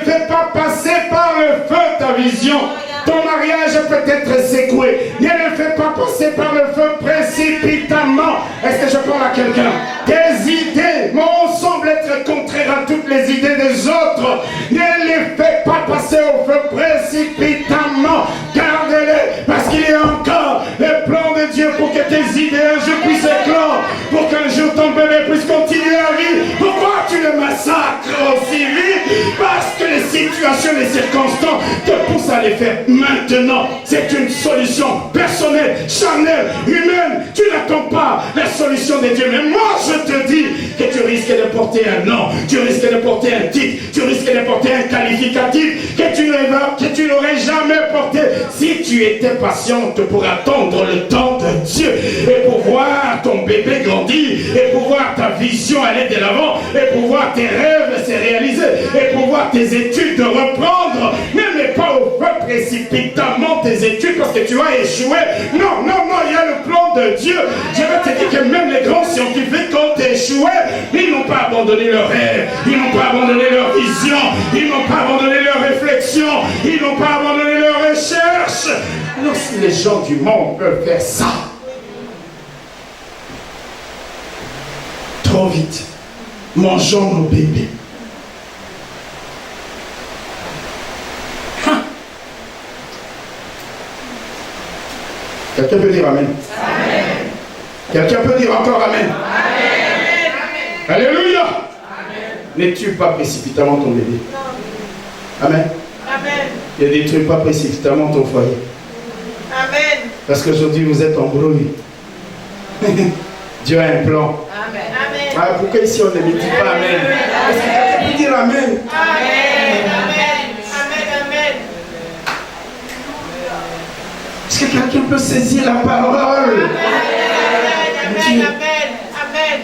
fais pas passer par le feu ta vision. Ton mariage peut être secoué. Ne le fais pas passer par le feu précipitamment. Est-ce que je parle à quelqu'un? Tes idées semblent être contraires à toutes les idées des autres. Ne les fais pas passer au feu précipitamment. Garde-les, parce qu'il y a encore le plan de Dieu pour que tes idées un jour puissent éclore, pour qu'un jour ton bébé puisse continuer à vivre. Pourquoi tu le massacres aussi vite? Parce que les situations, les circonstances te poussent à les faire maintenant. C'est une solution personnelle, charnelle, humaine. Tu n'attends pas la solution de Dieu. Mais moi, je te dis que tu risques de porter un nom, tu risques de porter un titre, tu risques de porter un qualificatif que tu n'aurais jamais porté si tu étais patiente pour attendre le temps de Dieu et pour voir ton bébé grandir et pour voir ta vision aller de l'avant et pour voir tes rêves se réaliser et pour voir tes études reprendre. Ne mets pas au feu précipitamment tes études parce que tu vas échouer. Non, il y a le plan de Dieu. Je vais te dire que même les grands scientifiques, quand ils échouaient, ils n'ont pas abandonné leurs rêves, ils n'ont pas abandonné leur vision, ils n'ont pas abandonné leurs réflexions, ils n'ont pas abandonné leurs recherches. Alors si les gens du monde peuvent faire ça, trop vite, mangeons nos bébés. Quelqu'un peut dire Amen. Amen. Quelqu'un peut dire encore Amen. Amen. Alléluia. Amen. Ne tue pas précipitamment ton bébé. Amen. Amen. Ne détruis pas précipitamment ton foyer. Amen. Parce qu'aujourd'hui vous êtes embrouillés. Dieu a un plan. Amen. Amen. Ah, pourquoi ici on ne me dit pas Amen? Est-ce que quelqu'un peut dire Amen? Amen. Est-ce que quelqu'un peut saisir la parole? Amen. Amen. Amen.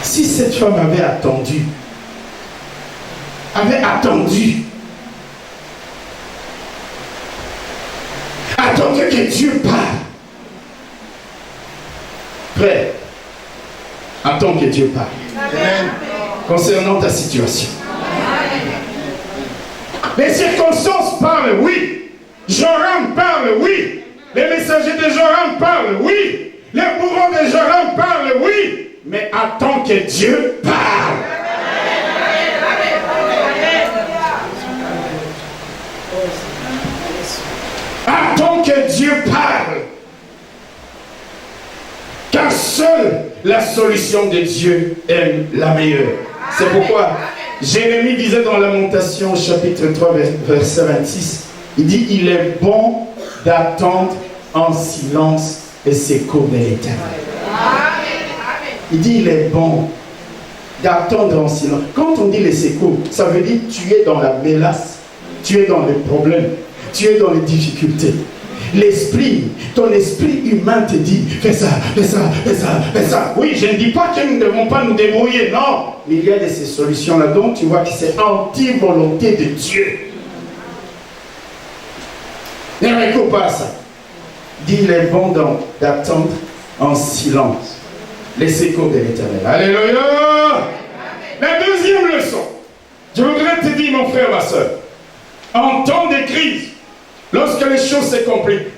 Si cette femme avait attendu que Dieu parle. Frère, attends que Dieu parle. Amen. Concernant ta situation. Les circonstances parlent, oui. Joram parle, oui. Les messagers de Joram parlent, oui. Les bourreaux de Joram parlent, oui. Mais attends que Dieu parle. Attends que Dieu parle. Car seule la solution de Dieu est la meilleure. C'est pourquoi Jérémie disait dans Lamentation chapitre 3 verset 26, il dit il est bon d'attendre en silence les secours de l'Éternel. Il dit il est bon d'attendre en silence. Quand on dit les secours, ça veut dire tu es dans la mélasse, tu es dans les problèmes, tu es dans les difficultés. L'esprit, ton esprit humain te dit fais ça, fais ça, fais ça, fais ça. Oui, je ne dis pas que nous ne devons pas nous débrouiller, non. Mais il y a de ces solutions là-dedans, tu vois que c'est anti-volonté de Dieu. Ne récoute pas ça. Dis il est bon donc d'attendre en silence les secours de l'Éternel. Alléluia. La deuxième leçon, je voudrais te dire mon frère, ma soeur, en temps de crise, lorsque les choses se compliquent,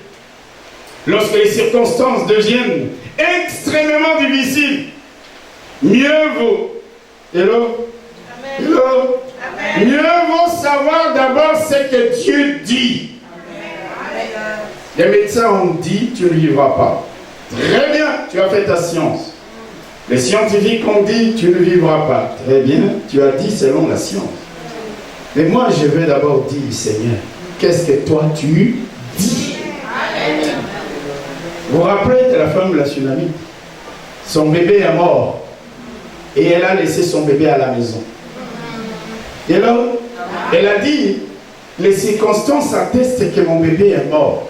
lorsque les circonstances deviennent extrêmement difficiles, mieux vaut, hello, hello, mieux vaut savoir d'abord ce que Dieu dit. Les médecins ont dit, tu ne vivras pas. Très bien, tu as fait ta science. Les scientifiques ont dit, tu ne vivras pas. Très bien, tu as dit selon la science. Mais moi, je vais d'abord dire, Seigneur, qu'est-ce que toi tu dis? Vous vous rappelez de la femme de la tsunami? Son bébé est mort. Et elle a laissé son bébé à la maison. Et alors, elle a dit, les circonstances attestent que mon bébé est mort.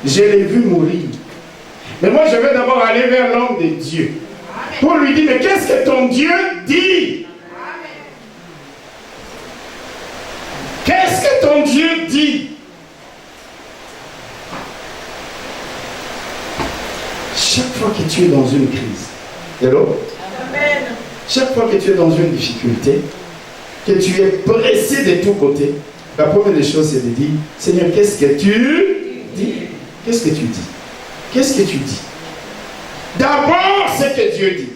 Je l'ai vu mourir. Mais moi, je vais d'abord aller vers l'homme de Dieu. Pour lui dire, mais qu'est-ce que ton Dieu dit? Qu'est-ce que ton Dieu dit? Chaque fois que tu es dans une crise, hello? Amen. Chaque fois que tu es dans une difficulté, que tu es pressé de tous côtés, la première des choses, c'est de dire, Seigneur, qu'est-ce que tu dis? Qu'est-ce que tu dis? Qu'est-ce que tu dis? D'abord, c'est que Dieu dit.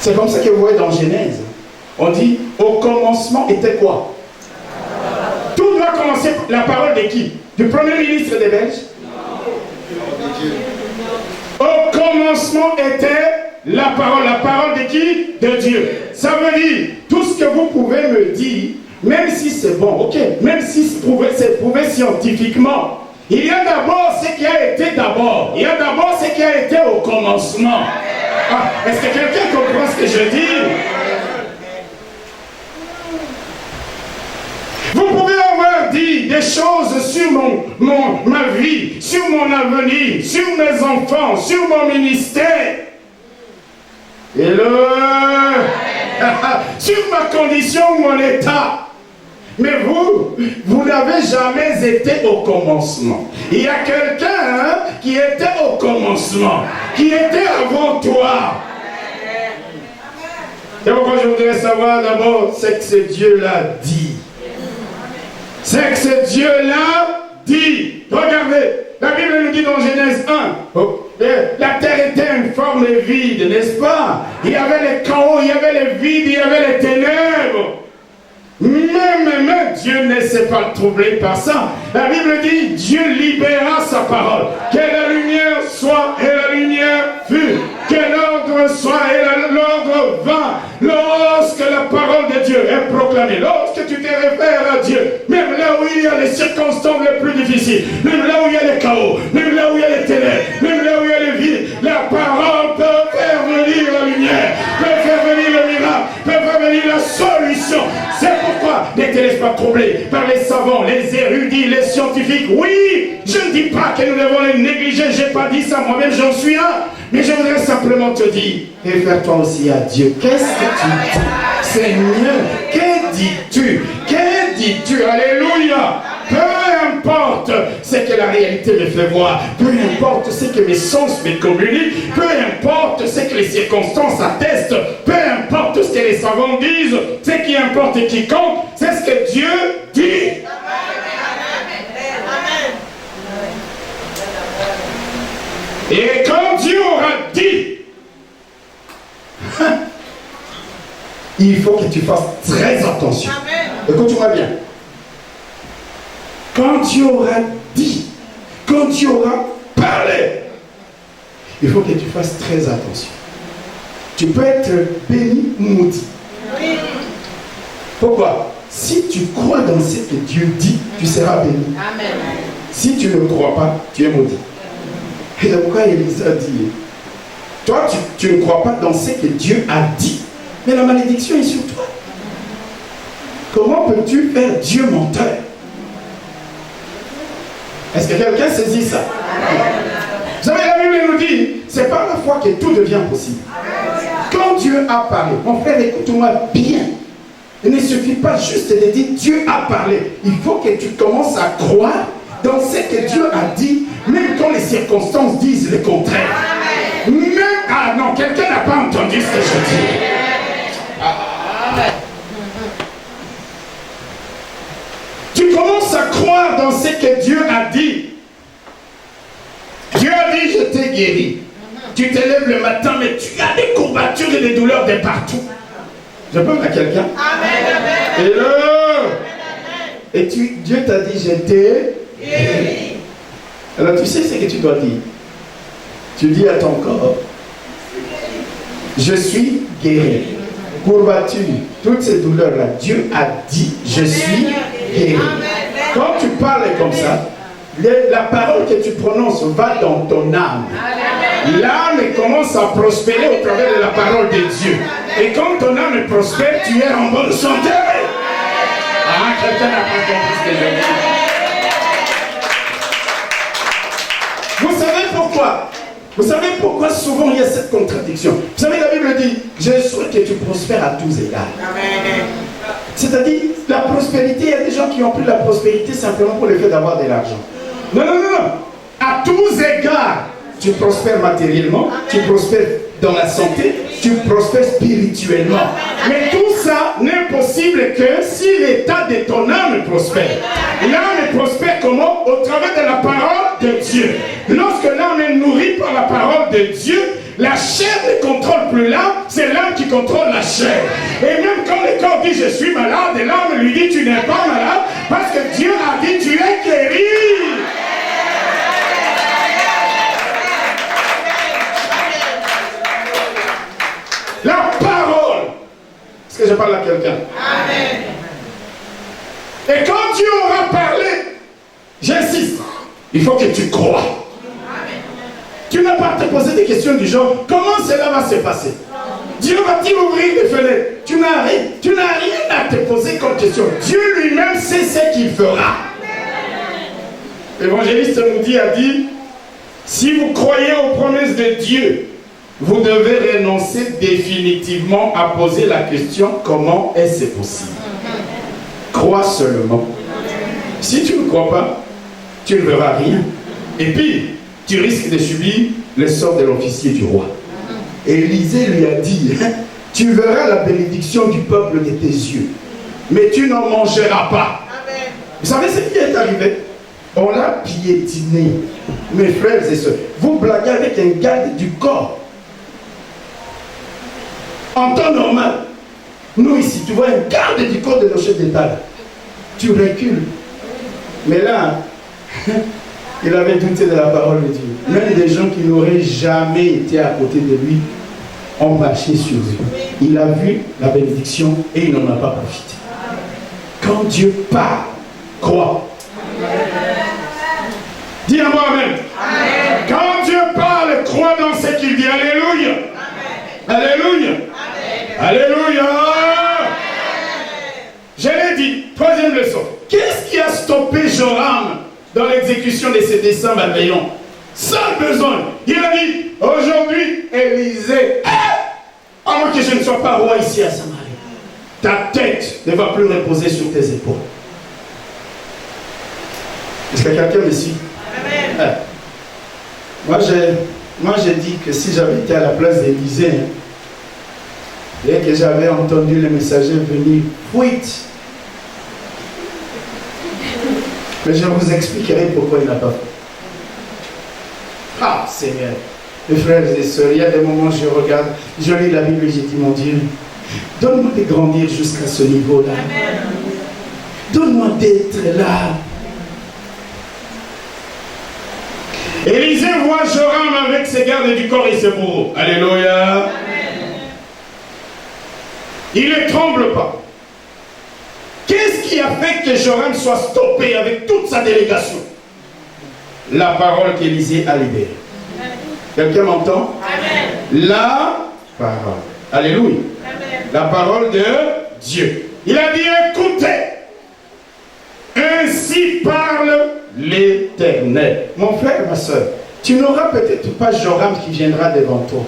C'est comme ça que vous voyez dans Genèse. On dit, au commencement était quoi? Tout doit commencer par la parole de qui? Du premier ministre des Belges? Au commencement était la parole de qui? De Dieu. Ça veut dire, tout ce que vous pouvez me dire, même si c'est bon, ok, même si c'est prouvé scientifiquement, il y a d'abord ce qui a été d'abord. Il y a d'abord ce qui a été au commencement. Ah, est-ce que quelqu'un comprend ce que je dis? Vous pouvez avoir dit des choses sur ma vie, sur mon avenir, sur mes enfants, sur mon ministère. Et sur ma condition, mon état. Mais vous n'avez jamais été au commencement. Il y a quelqu'un qui était au commencement, qui était avant toi. Et pourquoi je voudrais savoir d'abord, c'est que ce Dieu-là dit. C'est que ce Dieu-là dit. Regardez, la Bible nous dit dans Genèse 1, la terre était informe et vide, n'est-ce pas? Il y avait les chaos, il y avait les vides, il y avait les ténèbres. Même Dieu ne s'est pas troublé par ça. La Bible dit, Dieu libéra sa parole. Que la lumière soit et la lumière fut. Que l'ordre soit et l'ordre vint. Lorsque la parole de Dieu est proclamée, lorsque tu te réfères à Dieu, même là où il y a les circonstances les plus difficiles, même là où il y a les chaos, même là où il y a les ténèbres, même là où il y a les vides, la parole peut faire venir la lumière, peut faire venir le miracle, peut faire venir la solution. C'est pourquoi ne te laisse pas troubler par les savants, les érudits, les scientifiques. Oui, je ne dis pas que nous devons les négliger, je n'ai pas dit ça moi-même, j'en suis un. Mais je voudrais simplement te dire, réfère-toi aussi à Dieu. Qu'est-ce que tu dis? Seigneur, que dis-tu? Que dis-tu? Alléluia! Peu importe ce que la réalité me fait voir, peu importe ce que mes sens me communiquent, peu importe ce que les circonstances attestent, peu importe ce que les savants disent, ce qui importe et qui compte, c'est ce que Dieu dit. Et quand Dieu aura dit, il faut que tu fasses très attention. Écoute-moi bien. Quand Dieu aura dit, quand Dieu aura parlé, il faut que tu fasses très attention. Tu peux être béni ou maudit. Pourquoi? Si tu crois dans ce que Dieu dit, tu seras béni. Amen. Si tu ne crois pas, tu es maudit. Et c'est pourquoi Élisa dit, toi tu ne crois pas dans ce que Dieu a dit, mais la malédiction est sur toi. Comment peux-tu faire Dieu menteur? Est-ce que quelqu'un saisit ça? Vous savez, la Bible nous dit, c'est par la foi que tout devient possible. Quand Dieu a parlé, mon frère, écoute-moi bien. Il ne suffit pas juste de dire Dieu a parlé. Il faut que tu commences à croire dans ce que Dieu a dit, même quand les circonstances disent le contraire. Même, ah non, quelqu'un n'a pas entendu ce que je dis. Tu commences à croire dans ce que Dieu a dit. Dieu a dit, je t'ai guéri. Tu te lèves le matin, mais tu as des courbatures et des douleurs de partout. Je parle à quelqu'un. Amen. Et Dieu t'a dit, je t'ai guéri. Alors tu sais ce que tu dois dire. Tu dis à ton corps, je suis guéri. Courbature, toutes ces douleurs-là, Dieu a dit, je suis guéri. Quand tu parles comme ça, la parole que tu prononces va dans ton âme. L'âme commence à prospérer au travers de la parole de Dieu. Et quand ton âme prospère, tu es en bonne santé. Ah, quelqu'un n'a pas compris ce que je dis. Vous savez pourquoi? Vous savez pourquoi souvent il y a cette contradiction? Vous savez, la Bible dit, je souhaite que tu prospères à tous égards. C'est-à-dire, la prospérité, il y a des gens qui ont pris la prospérité simplement pour le fait d'avoir de l'argent. Non, non, non, non. À tous égards, tu prospères matériellement, tu prospères dans la santé, tu prospères spirituellement. Mais tout ça n'est possible que si l'état de ton âme prospère. L'âme prospère comment? Au travers de la parole de Dieu. Lorsque l'âme est nourrie par la parole de Dieu, la chair ne contrôle plus l'âme, c'est l'âme qui contrôle la chair. Et même quand le corps dit je suis malade, et l'âme lui dit tu n'es pas malade, parce que Dieu a dit tu es guéri. La parole. Est-ce que je parle à quelqu'un? Amen. Et quand Dieu aura parlé, j'insiste, il faut que tu crois. Amen. Tu n'as pas à te poser des questions du genre, comment cela va se passer? Dieu va-t-il ouvrir les fenêtres? Tu n'as rien à te poser comme question. Dieu lui-même sait ce qu'il fera. L'évangéliste Moody a dit, si vous croyez aux promesses de Dieu, vous devez renoncer définitivement à poser la question comment est-ce possible. Crois seulement. Si tu ne crois pas, tu ne verras rien. Et puis, tu risques de subir le sort de l'officier du roi. Élisée lui a dit, tu verras la bénédiction du peuple de tes yeux, mais tu n'en mangeras pas. Amen. Vous savez ce qui est arrivé? On l'a piétiné. Mes frères et sœurs, vous blaguez avec un garde du corps. En temps normal, nous ici, tu vois un garde du corps de nos chefs d'État, tu recules. Mais là, il avait douté de la parole de Dieu. Même des gens qui n'auraient jamais été à côté de lui ont marché sur lui. Il a vu la bénédiction et il n'en a pas profité. Quand Dieu parle, crois. Dis à moi Amen. Amen. Quand Dieu parle, crois dans ce qu'il dit. Alléluia. Amen. Alléluia. Amen. Alléluia. Amen. Je l'ai dit, troisième leçon. Qu'est-ce qui a stoppé Joram dans l'exécution de ses desseins malveillants? Sans besoin. Il a dit, aujourd'hui, Élisée, à moins que je ne sois pas roi ici à Samarie, ta tête ne va plus reposer sur tes épaules. Est-ce que quelqu'un me suit? Amen. Moi, j'ai dit que si j'avais été à la place d'Élisée, et que j'avais entendu le messager venir, fuite. Mais je vous expliquerai pourquoi il n'a pas fait. Ah, Seigneur, mes frères et sœurs, il y a des moments où je regarde, je lis la Bible et je dis, mon Dieu, donne-moi de grandir jusqu'à ce niveau-là. Donne-moi d'être là. Élisée voit Joram avec ses gardes du corps et ses bourreaux. Alléluia. Amen. Il ne tremble pas. Qu'est-ce qui a fait que Joram soit stoppé avec toute sa délégation? La parole qu'Élisée a libérée. Quelqu'un m'entend? Amen. La parole. Alléluia. Amen. La parole de Dieu. Il a dit, écoutez. Ainsi parle l'Éternel. Mon frère, ma soeur, tu n'auras peut-être pas Joram qui viendra devant toi.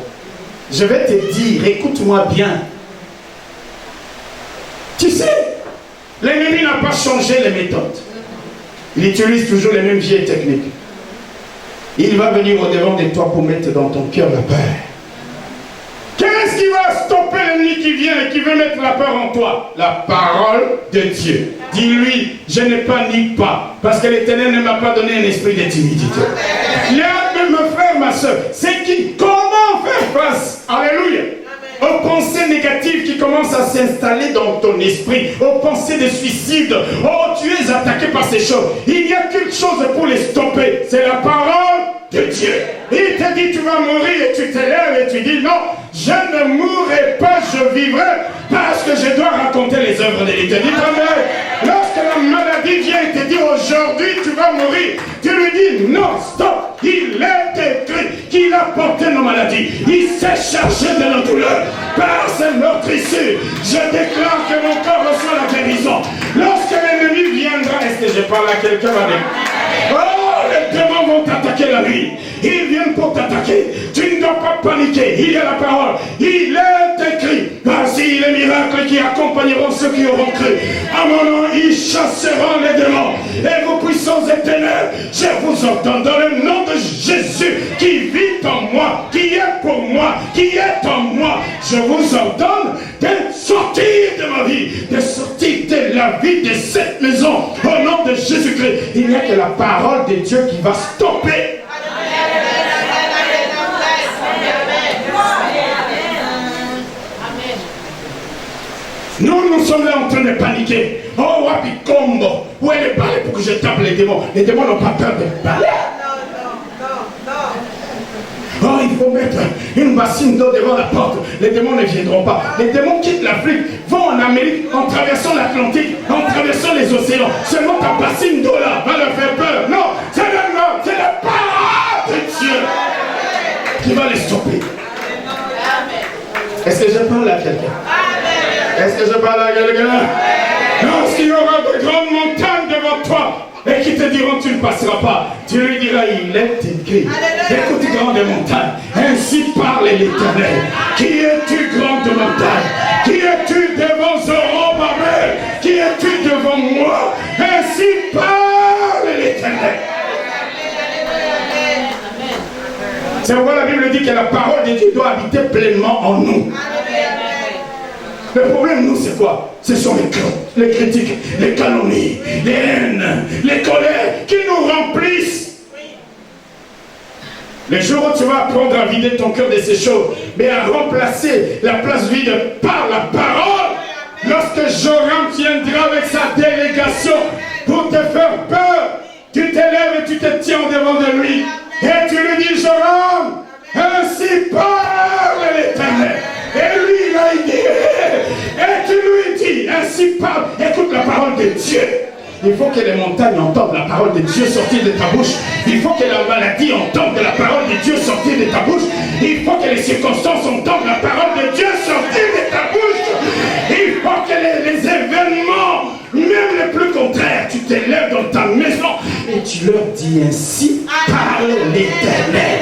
Je vais te dire, écoute-moi bien. Tu sais, l'ennemi n'a pas changé les méthodes. Il utilise toujours les mêmes vieilles techniques. Il va venir au-devant de toi pour mettre dans ton cœur la peur. Qu'est-ce qui va stopper l'ennemi qui vient et qui veut mettre la peur en toi? La parole de Dieu. Dis-lui, je ne panique pas, parce que l'Éternel ne m'a pas donné un esprit de timidité. Là, mon frère, ma soeur, c'est qui? Comment faire face? Alléluia. Aux pensées négatives qui commencent à s'installer dans ton esprit, aux pensées de suicide. Oh, tu es attaqué par ces choses. Il y a quelque chose pour les stopper. C'est la parole de Dieu. Il te dit, tu vas mourir et tu t'élèves et tu dis, non, je ne mourrai pas, je vivrai parce que je dois raconter les œuvres de l'éternité. Lorsque la maladie vient et te dit, aujourd'hui tu vas mourir, tu lui dis, non, stop, il est écrit qu'il a porté nos maladies. Il s'est chargé de nos douleurs. Par ses meurtrissures, je déclare que mon corps reçoit la guérison. Lorsque l'ennemi viendra, est-ce que je parle à quelqu'un avec? Oh, les démons vont t'attaquer la nuit. Ils viennent pour t'attaquer. Tu ne dois pas paniquer. Il y a la parole. Il est écrit. Voici les miracles qui accompagneront ceux qui auront cru. À mon nom, ils chasseront les démons. Et vos puissances et ténèbres, je vous ordonne dans le nom de Jésus qui vit en moi, qui est pour moi, qui est en moi. Je vous ordonne de sortir de ma vie, de sortir de la vie de cette maison. Au nom de Jésus-Christ, il n'y a que la parole de Dieu qui va stopper. Nous sommes là en train de paniquer. Oh, Wapi Combo, où est le balai pour que je tape les démons? Les démons n'ont pas peur de balai. Oh, il faut mettre une bassine d'eau devant la porte. Les démons ne viendront pas. Les démons quittent l'Afrique, vont en Amérique en traversant l'Atlantique, en traversant les océans. Seulement ta bassine d'eau là va leur faire peur. Non, c'est la parole de Dieu qui va les stopper. Est-ce que je parle à quelqu'un? Est-ce que je parle à quelqu'un? Lorsqu'il y aura de grandes montagnes devant toi et qui te diront tu ne passeras pas, tu lui diras il est écrit. Écoute, grande montagne, ainsi parle l'Éternel. Qui es-tu, grande montagne? Qui es-tu devant Zorobabel? Qui es-tu devant moi? Ainsi parle l'Éternel. C'est pourquoi la Bible dit que la parole de Dieu doit habiter pleinement en nous. Le problème, nous, c'est quoi? Ce sont les critiques, les calomnies, les haines, les colères qui nous remplissent. Le jour où tu vas apprendre à vider ton cœur de ces choses, mais à remplacer la place vide par la parole, lorsque Joram viendra avec sa délégation pour te faire peur, tu t'élèves et tu te tiens devant de lui. Et tu lui dis, Joram, ainsi parle l'Éternel. Et lui, il a dit, et tu lui dis, ainsi parle, écoute la parole de Dieu. Il faut que les montagnes entendent la parole de Dieu sortir de ta bouche. Il faut que la maladie entende la parole de Dieu sortir de ta bouche. Il faut que les circonstances entendent la parole de Dieu sortir de ta bouche. Il faut que les événements, même les plus contraires, tu t'élèves dans ta maison et tu leur dis ainsi, parle l'Éternel.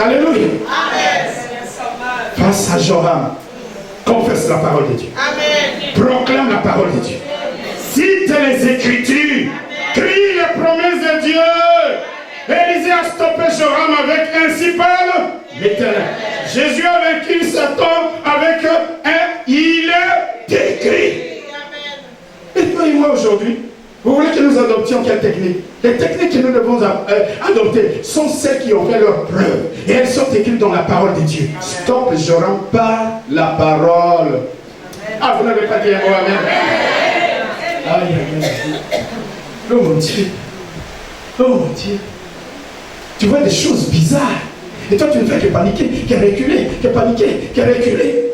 Alléluia. Face à Joram, confesse la parole de Dieu. Amen. Proclame la parole de Dieu. Cite les Écritures. Crie les promesses de Dieu. Élisée a stoppé Joram avec ainsi parle l'Éternel. Jésus a vaincu Satan avec un il est écrit. Et toi et moi aujourd'hui, vous voulez que nous adoptions quelle technique? Les techniques que nous devons adopter sont celles qui ont fait leur preuve. Et elles sont écrites dans la parole de Dieu. Stop Joram par la parole. Ah, vous n'avez pas dit un mot, amen. Aïe, aïe, aïe. Oh mon Dieu. Oh mon Dieu. Tu vois des choses bizarres. Et toi, tu ne fais que paniquer, que reculer, que paniquer, que reculer.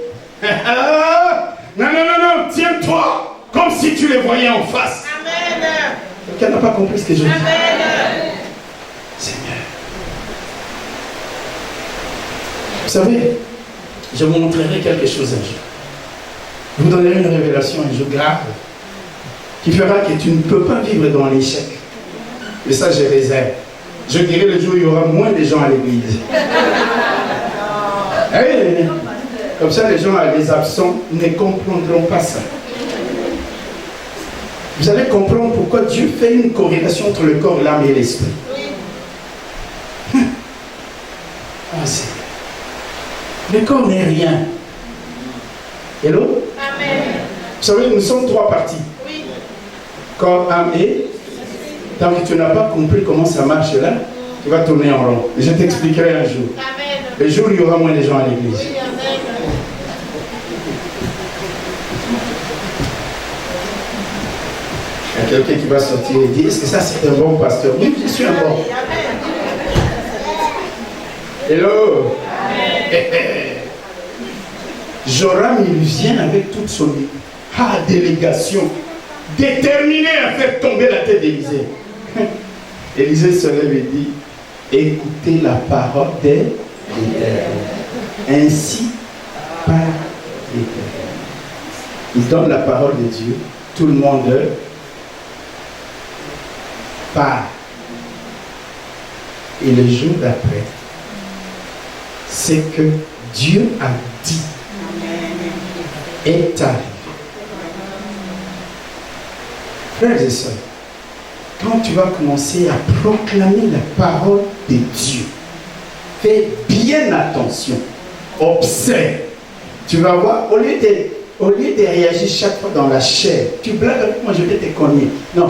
Non, non, non, non. Tiens-toi comme si tu les voyais en face. Quelqu'un n'a pas compris ce que je dis. Seigneur. Vous savez, je vous montrerai quelque chose un jour. Je vous donnerai une révélation un jour grave qui fera que tu ne peux pas vivre dans l'échec. Et ça, je réserve. Je dirai le jour où il y aura moins de gens à l'église. Comme ça, les gens, les absents, ne comprendront pas ça. Vous allez comprendre pourquoi Dieu fait une corrélation entre le corps, l'âme et l'esprit. Ah, Seigneur. Le corps n'est rien. Hello? Amen. Vous savez, nous sommes trois parties. Oui. Corps, âme et... Tant que tu n'as pas compris comment ça marche là, tu vas tourner en rond. Et je t'expliquerai un jour. Amen. Le jour où il y aura moins de gens à l'église. Oui, Il y a quelqu'un qui va sortir et dire, est-ce que ça c'est un bon pasteur? Oui, je suis un bon. Hello. Joram, il vient avec toute son délégation, déterminé à faire tomber la tête d'Élisée. Élisée se lève et dit, écoutez la parole de l'Éternel. Ainsi par l'Éternel. Il donne la parole de Dieu. Tout le monde part. Et le jour d'après, c'est que Dieu a dit est arrivé. Frères et sœurs, quand tu vas commencer à proclamer la parole de Dieu, fais bien attention, observe. Tu vas voir, au lieu de réagir chaque fois dans la chair, tu blagues avec moi, je vais te cogner. Non,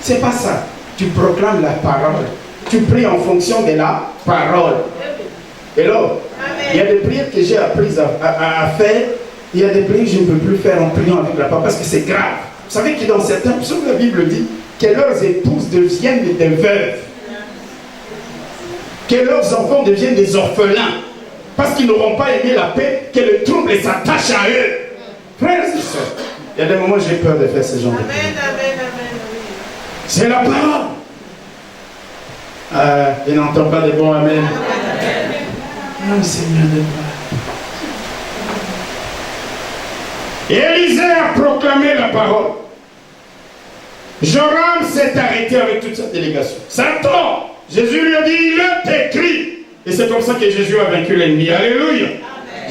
c'est pas ça. Tu proclames la parole. Tu pries en fonction de la parole. Et là, il y a des prières que j'ai apprises à faire. Il y a des prières que je ne peux plus faire en priant avec la parole parce que c'est grave. Vous savez que dans certains psaumes, la Bible dit que leurs épouses deviennent des veuves. Que leurs enfants deviennent des orphelins. Parce qu'ils n'auront pas aimé la paix, que le trouble s'attache à eux. Frères et sœurs, il y a des moments où j'ai peur de faire ce genre de prières. C'est la parole. Il n'entend pas de bons amen. Non, Seigneur de gloire. Élisée a proclamé la parole. Joram s'est arrêté avec toute sa délégation. Satan, Jésus lui a dit, il est écrit. Et c'est comme ça que Jésus a vaincu l'ennemi. Alléluia. Amen.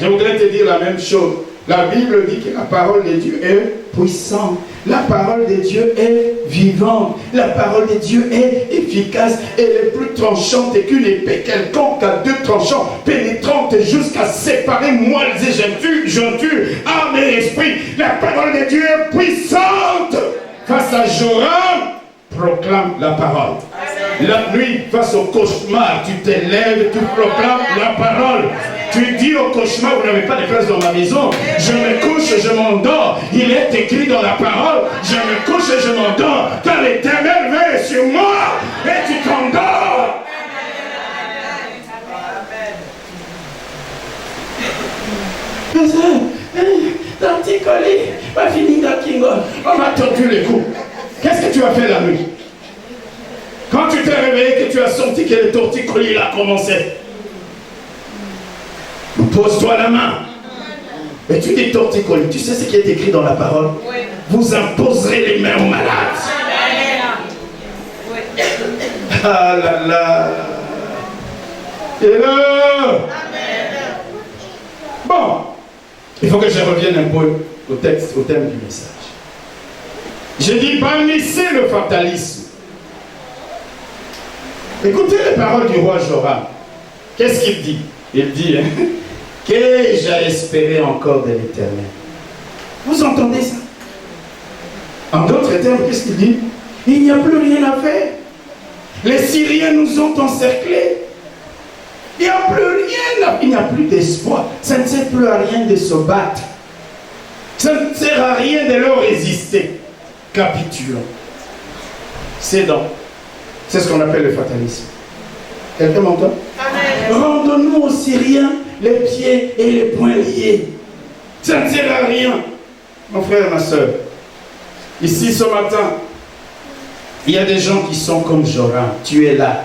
Je voudrais te dire la même chose. La Bible dit que la parole de Dieu est puissante. La parole de Dieu est vivante. La parole de Dieu est efficace. Elle est plus tranchante qu'une épée quelconque à deux tranchants, pénétrante jusqu'à séparer moelles et jointures, âme et esprit. La parole de Dieu est puissante. Face à Joram, proclame la parole. La nuit, face au cauchemar, tu te lèves, tu proclames la parole. Tu dis au cauchemar, vous n'avez pas de place dans ma maison. Je me couche, je m'endors. Il est écrit dans la parole. Je me couche et je m'endors. Car l'Éternel veille sur moi. Et tu t'endors. Dans tes collés, pas fini dans Kingo. On m'a tordu les coups. Qu'est-ce que tu as fait la nuit? Quand tu t'es réveillé, que tu as senti que le torticolis a commencé. Pose-toi la main. Et tu dis torticolis. Tu sais ce qui est écrit dans la parole? Oui. Vous imposerez les mains aux malades. Oui. Ah là là. Et là. Bon. Il faut que je revienne un peu au texte, au thème du message. J'ai dit bannissez le fatalisme. Écoutez les paroles du roi Joram. Qu'est-ce qu'il dit? Il dit, qu'ai-je à espérer encore de l'Éternel? Vous entendez ça? En d'autres termes, qu'est-ce qu'il dit? Il n'y a plus rien à faire. Les Syriens nous ont encerclés. Il n'y a plus rien, il n'y a plus d'espoir. Ça ne sert plus à rien de se battre. Ça ne sert à rien de leur résister. Capitulons. Cédons. C'est ce qu'on appelle le fatalisme. Quelqu'un m'entend? Rendons-nous aux Syriens les pieds et les poings liés. Ça ne sert à rien. Mon frère et ma soeur, ici ce matin, il y a des gens qui sont comme Joram. Tu es là.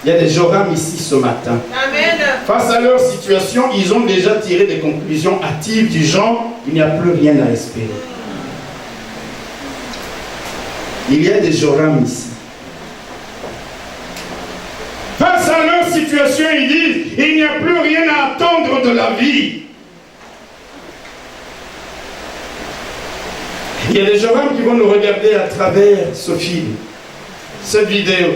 Il y a des Joram ici ce matin. Amen. Face à leur situation, ils ont déjà tiré des conclusions hâtives du genre, il n'y a plus rien à espérer. Il y a des Joram ici. Face à leur situation, ils disent, il n'y a plus rien à attendre de la vie. Il y a des Joram qui vont nous regarder à travers ce film, cette vidéo.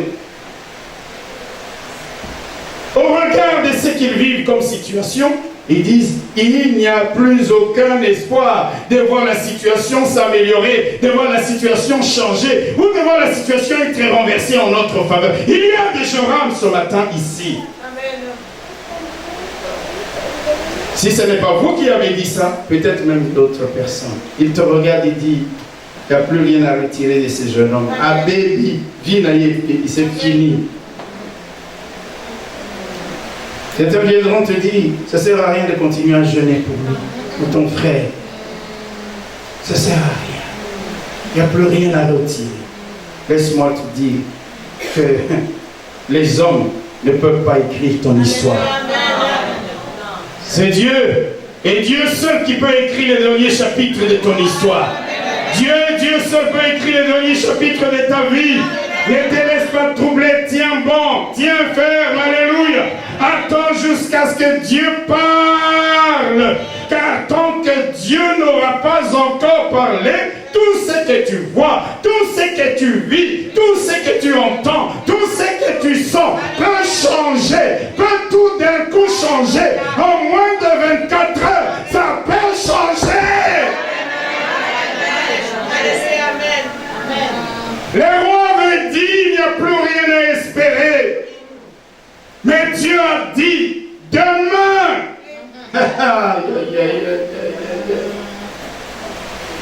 Au regard de ce qu'ils vivent comme situation, ils disent, il n'y a plus aucun espoir de voir la situation s'améliorer, de voir la situation changer, ou de voir la situation être renversée en notre faveur. Il y a des Joram ce matin ici. Amen. Si ce n'est pas vous qui avez dit ça, peut-être même d'autres personnes. Ils te regardent et disent, Il n'y a plus rien à retirer de ces jeunes hommes. Ah, baby, c'est fini. Certains viendront te dire, ça ne sert à rien de continuer à jeûner pour lui, pour ton frère. Ça ne sert à rien. Il n'y a plus rien à retirer. Laisse-moi te dire que les hommes ne peuvent pas écrire ton histoire. C'est Dieu. Et Dieu seul qui peut écrire les derniers chapitres de ton histoire. Dieu seul peut écrire les derniers chapitres de ta vie. Ne te laisse pas troubler, tiens bon, tiens ferme, alléluia. Attends jusqu'à ce que Dieu parle. Car tant que Dieu n'aura pas encore parlé, tout ce que tu vois, tout ce que tu vis, tout ce que tu entends, tout ce que tu sens peut changer, peut tout d'un coup changer. En moins de 24 heures, ça peut changer. Le roi avait dit, il n'y a plus rien à espérer. Mais Dieu a dit, demain,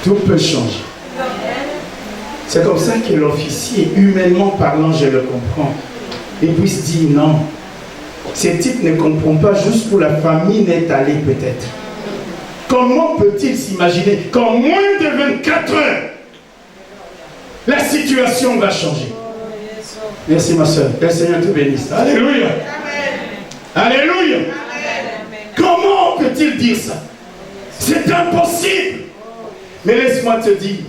tout peut changer. C'est comme ça que l'officier, humainement parlant, je le comprends, et puis se dit non. Ce type ne comprend pas, juste pour la famine étalée peut-être. Comment peut-il s'imaginer qu'en moins de 24 heures, la situation va changer? Merci ma soeur. Que le Seigneur te bénisse. Alléluia. Alléluia. Comment peut-il dire ça? C'est impossible. Mais laisse-moi te dire,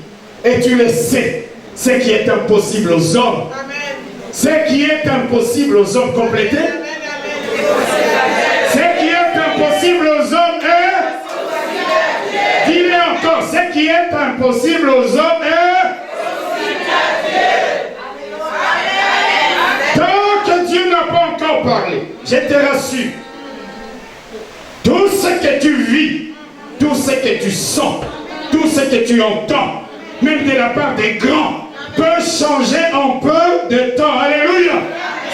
et tu le sais, ce qui est impossible aux hommes, ce qui est impossible aux hommes, complétez. Ce qui est impossible aux hommes est, dis-le encore, ce qui est impossible aux hommes est, tant que Dieu n'a pas encore parlé, je te rassure, tout ce que tu vis, tout ce que tu sens, tout ce que tu entends, même de la part des grands, peut changer en peu de temps. Alléluia.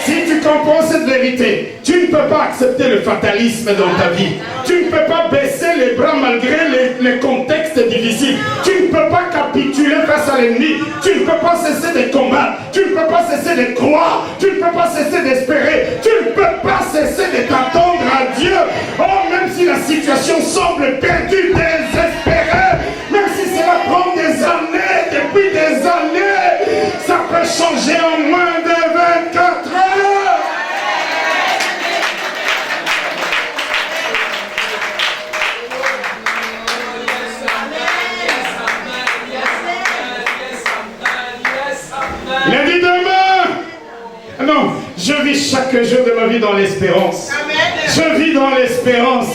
Si tu comprends cette vérité, tu ne peux pas accepter le fatalisme dans ta vie. Tu ne peux pas baisser les bras malgré les contextes difficiles. Tu ne peux pas capituler face à l'ennemi. Tu ne peux pas cesser de combattre. Tu ne peux pas cesser de croire. Tu ne peux pas cesser d'espérer. Tu ne peux pas cesser de t'attendre à Dieu. Oh, même si la situation semble perdue, désespérée, même si cela prend des années, depuis des années, ça peut changer en moins de 24 heures. Il a dit demain. Non, je vis chaque jour de ma vie dans l'espérance. Je vis dans l'espérance.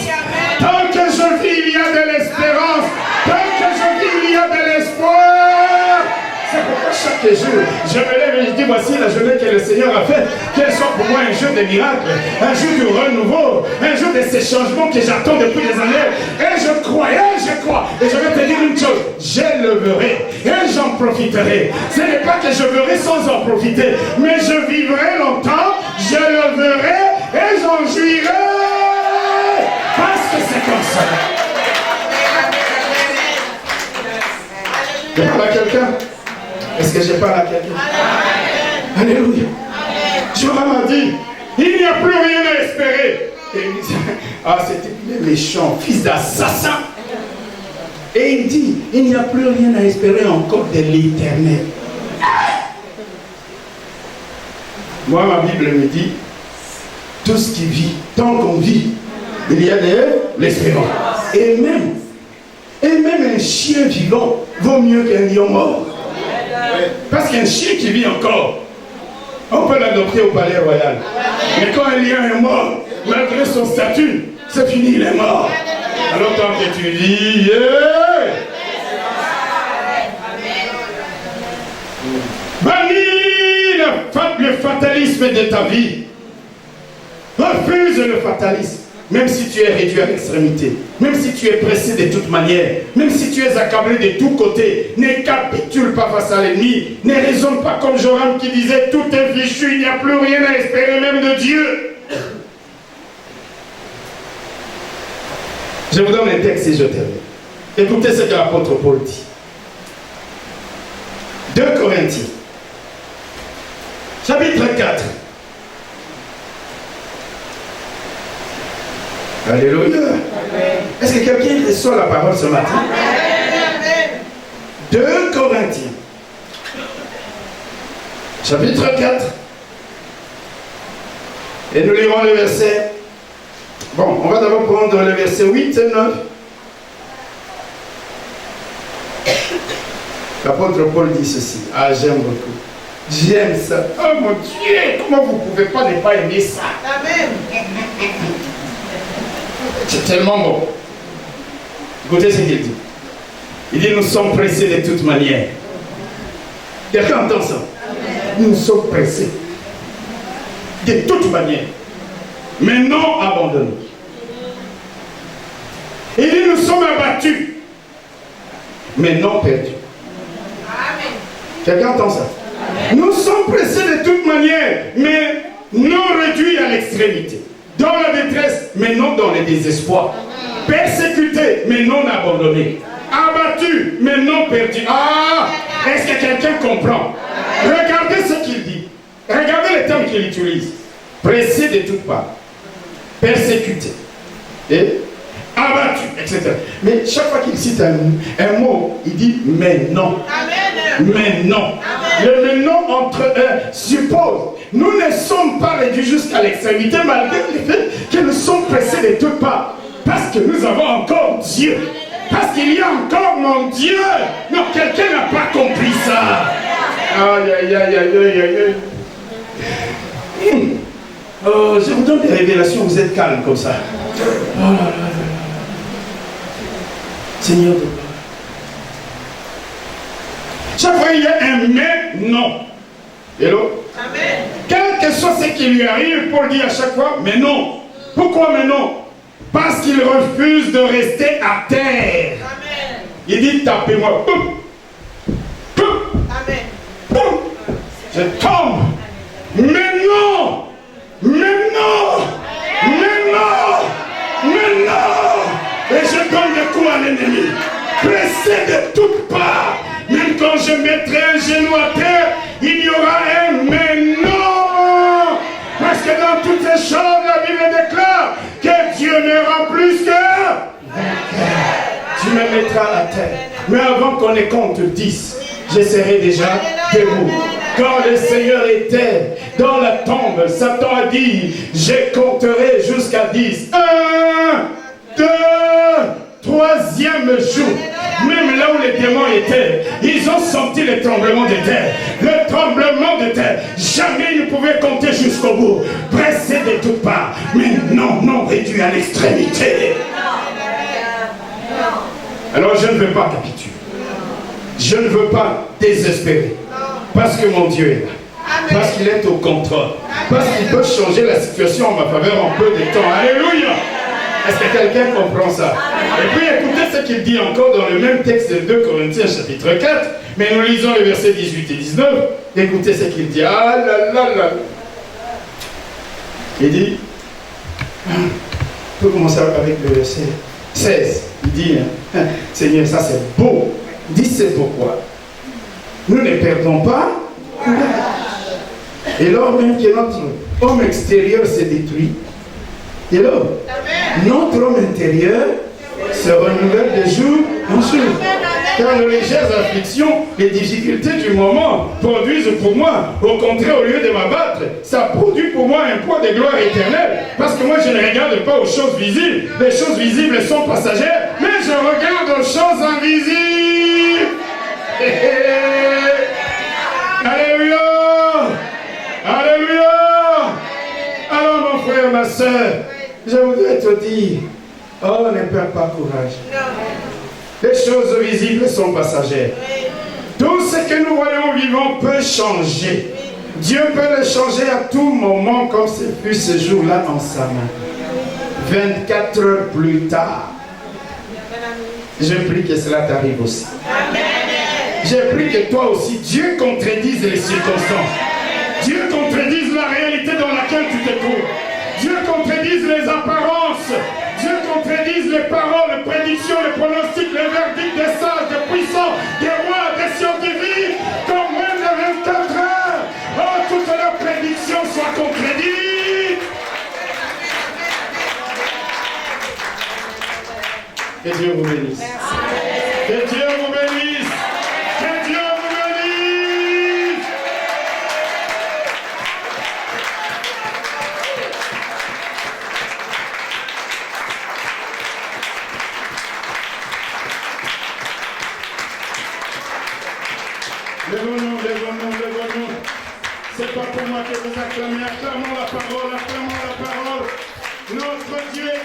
Tant que je vis, il y a de l'espérance. Tant que je vis, il y a de l'espoir. C'est pourquoi chaque jour, je me lève et je dis, voici la journée que le Seigneur a faite. Qu'elle soit pour moi un jour de miracles, un jour de renouveau, un jour de ces changements que j'attends depuis des années. Et je crois, et je crois. Et je vais te dire une chose, je le verrai et j'en profiterai. Ce n'est pas que je verrai sans en profiter, mais je vivrai longtemps, je le verrai et j'en jouirai. Parce que c'est comme ça. Je parle à quelqu'un. Est-ce que je parle à quelqu'un? Alléluia. Joram a dit, il n'y a plus rien à espérer. Et il dit, ah, c'était méchant, fils d'assassin. Et il dit, il n'y a plus rien à espérer encore de l'éternel. Moi, ma Bible me dit, tout ce qui vit, tant qu'on vit, il y a de l'espérance. Et même un chien vivant vaut mieux qu'un lion mort. Parce qu'un chien qui vit encore, on peut l'adopter au palais royal. Mais quand un lion est mort, malgré son statut, c'est fini, il est mort. Alors tant que tu dis, yeah. Bannis le fatalisme de ta vie. Refuse le fatalisme. Même si tu es réduit à l'extrémité, même si tu es pressé de toute manière, même si tu es accablé de tous côtés, ne capitule pas face à l'ennemi, ne raisonne pas comme Joram qui disait tout est fichu, il n'y a plus rien à espérer même de Dieu. Je vous donne un texte et je termine. Écoutez ce que l'apôtre Paul dit. 2 Corinthiens, chapitre 4. Alléluia. Est-ce que quelqu'un reçoit la parole ce matin? 2 Corinthiens, chapitre 4. Et nous lirons le verset. Bon, on va d'abord prendre le verset 8 et 9. L'apôtre Paul dit ceci. Ah, j'aime beaucoup. J'aime ça. Oh mon Dieu, comment vous ne pouvez pas ne pas aimer ça? Amen. C'est tellement bon. Écoutez ce qu'il dit. Il dit, nous sommes pressés de toute manière. Quelqu'un entend ça? Nous sommes pressés. De toute manière. Mais non abandonnés. Il dit, nous sommes abattus. Mais non perdus. Amen. Quelqu'un entend ça? Amen. Nous sommes pressés de toute manière, mais non réduits à l'extrémité. Dans la détresse, mais non dans le désespoir. Persécutés, mais non abandonnés. Abattus, mais non perdus. Ah! Est-ce que quelqu'un comprend? Regardez ce qu'il dit. Regardez les termes qu'il utilise. Pressés de toutes parts. Persécutés. Et abattu, etc. Mais chaque fois qu'il cite un mot, il dit mais non. Amen. Mais non. Amen. Le mais non entre eux suppose. Nous ne sommes pas réduits jusqu'à l'extrémité malgré le fait que nous sommes pressés de toutes parts. Parce que nous avons encore Dieu. Parce qu'il y a encore mon Dieu. Non, quelqu'un n'a pas compris ça. Aïe, aïe, aïe, aïe, aïe, aïe. Oh, je vous donne des révélations, vous êtes calme comme ça. Oh là là là. Seigneur de gloire. Chaque fois il y a un mais non. Hello? Amen. Quel que soit ce qui lui arrive, Paul dit à chaque fois, mais non. Pourquoi mais non? Parce qu'il refuse de rester à terre. Amen. Il dit, tapez-moi. Boum. Boum. Amen. Boum. Je tombe. Mais non. Mais non. Mais non. Mais non. Et je donne des coups à l'ennemi. Pressé de toutes parts. Même quand je mettrai un genou à terre, il y aura un mais non. Parce que dans toutes ces choses, la Bible déclare que Dieu n'aura plus que tu me mettras à terre. Mais avant qu'on ait compte 10, je serai déjà debout. Quand le Seigneur était dans la tombe, Satan a dit, je compterai jusqu'à 10. 1, 2, 3e jour. Même là où les démons étaient, ils ont senti le tremblement de terre. Le tremblement de terre. Jamais ils ne pouvaient compter jusqu'au bout. Pressés de toutes parts. Mais non réduit à l'extrémité. Alors je ne veux pas capituler. Je ne veux pas désespérer. Parce que mon Dieu est là. Parce qu'il est au contrôle. Parce qu'il peut changer la situation en ma faveur en peu de temps. Alléluia. Est-ce que quelqu'un comprend ça? Et puis écoutez ce qu'il dit encore dans le même texte de 2 Corinthiens chapitre 4. Mais nous lisons les versets 18 et 19. Écoutez ce qu'il dit. Ah là là là. Il dit, on peut commencer avec le verset 16. Il dit, Seigneur, ça c'est beau. Il dit, c'est pourquoi nous ne perdons pas courage. Et lors même que notre homme extérieur s'est détruit, et là, notre homme intérieur se renouvelle de jour en jour. Car les légères afflictions, les difficultés du moment produisent pour moi, au contraire, au lieu de m'abattre, ça produit pour moi un poids de gloire éternelle. Parce que moi, je ne regarde pas aux choses visibles. Les choses visibles sont passagères, mais je regarde aux choses invisibles. Alléluia! Alléluia! Alors, mon frère, ma soeur, je voudrais te dire, oh, ne perds pas courage. Les choses visibles sont passagères. Tout ce que nous voyons vivant peut changer. Dieu peut le changer à tout moment, comme ce fut ce jour-là en sa main. 24 heures plus tard, je prie que cela t'arrive aussi. Je prie que toi aussi, Dieu contredise les circonstances. Dieu contredise la réalité dans laquelle tu te trouves. Dieu contredise les apparences. Dieu contredise les paroles, les prédictions, les pronostics, les verdicts des sages, des puissants, des rois, des scientifiques. Comme Dieu vous bénisse. Que Dieu vous bénisse. Que Dieu vous bénisse. Lèvons-nous, lèvons-nous, lèvons-nous. C'est pas pour moi que vous acclamez. Acclamons la parole, acclamons la parole. Notre Dieu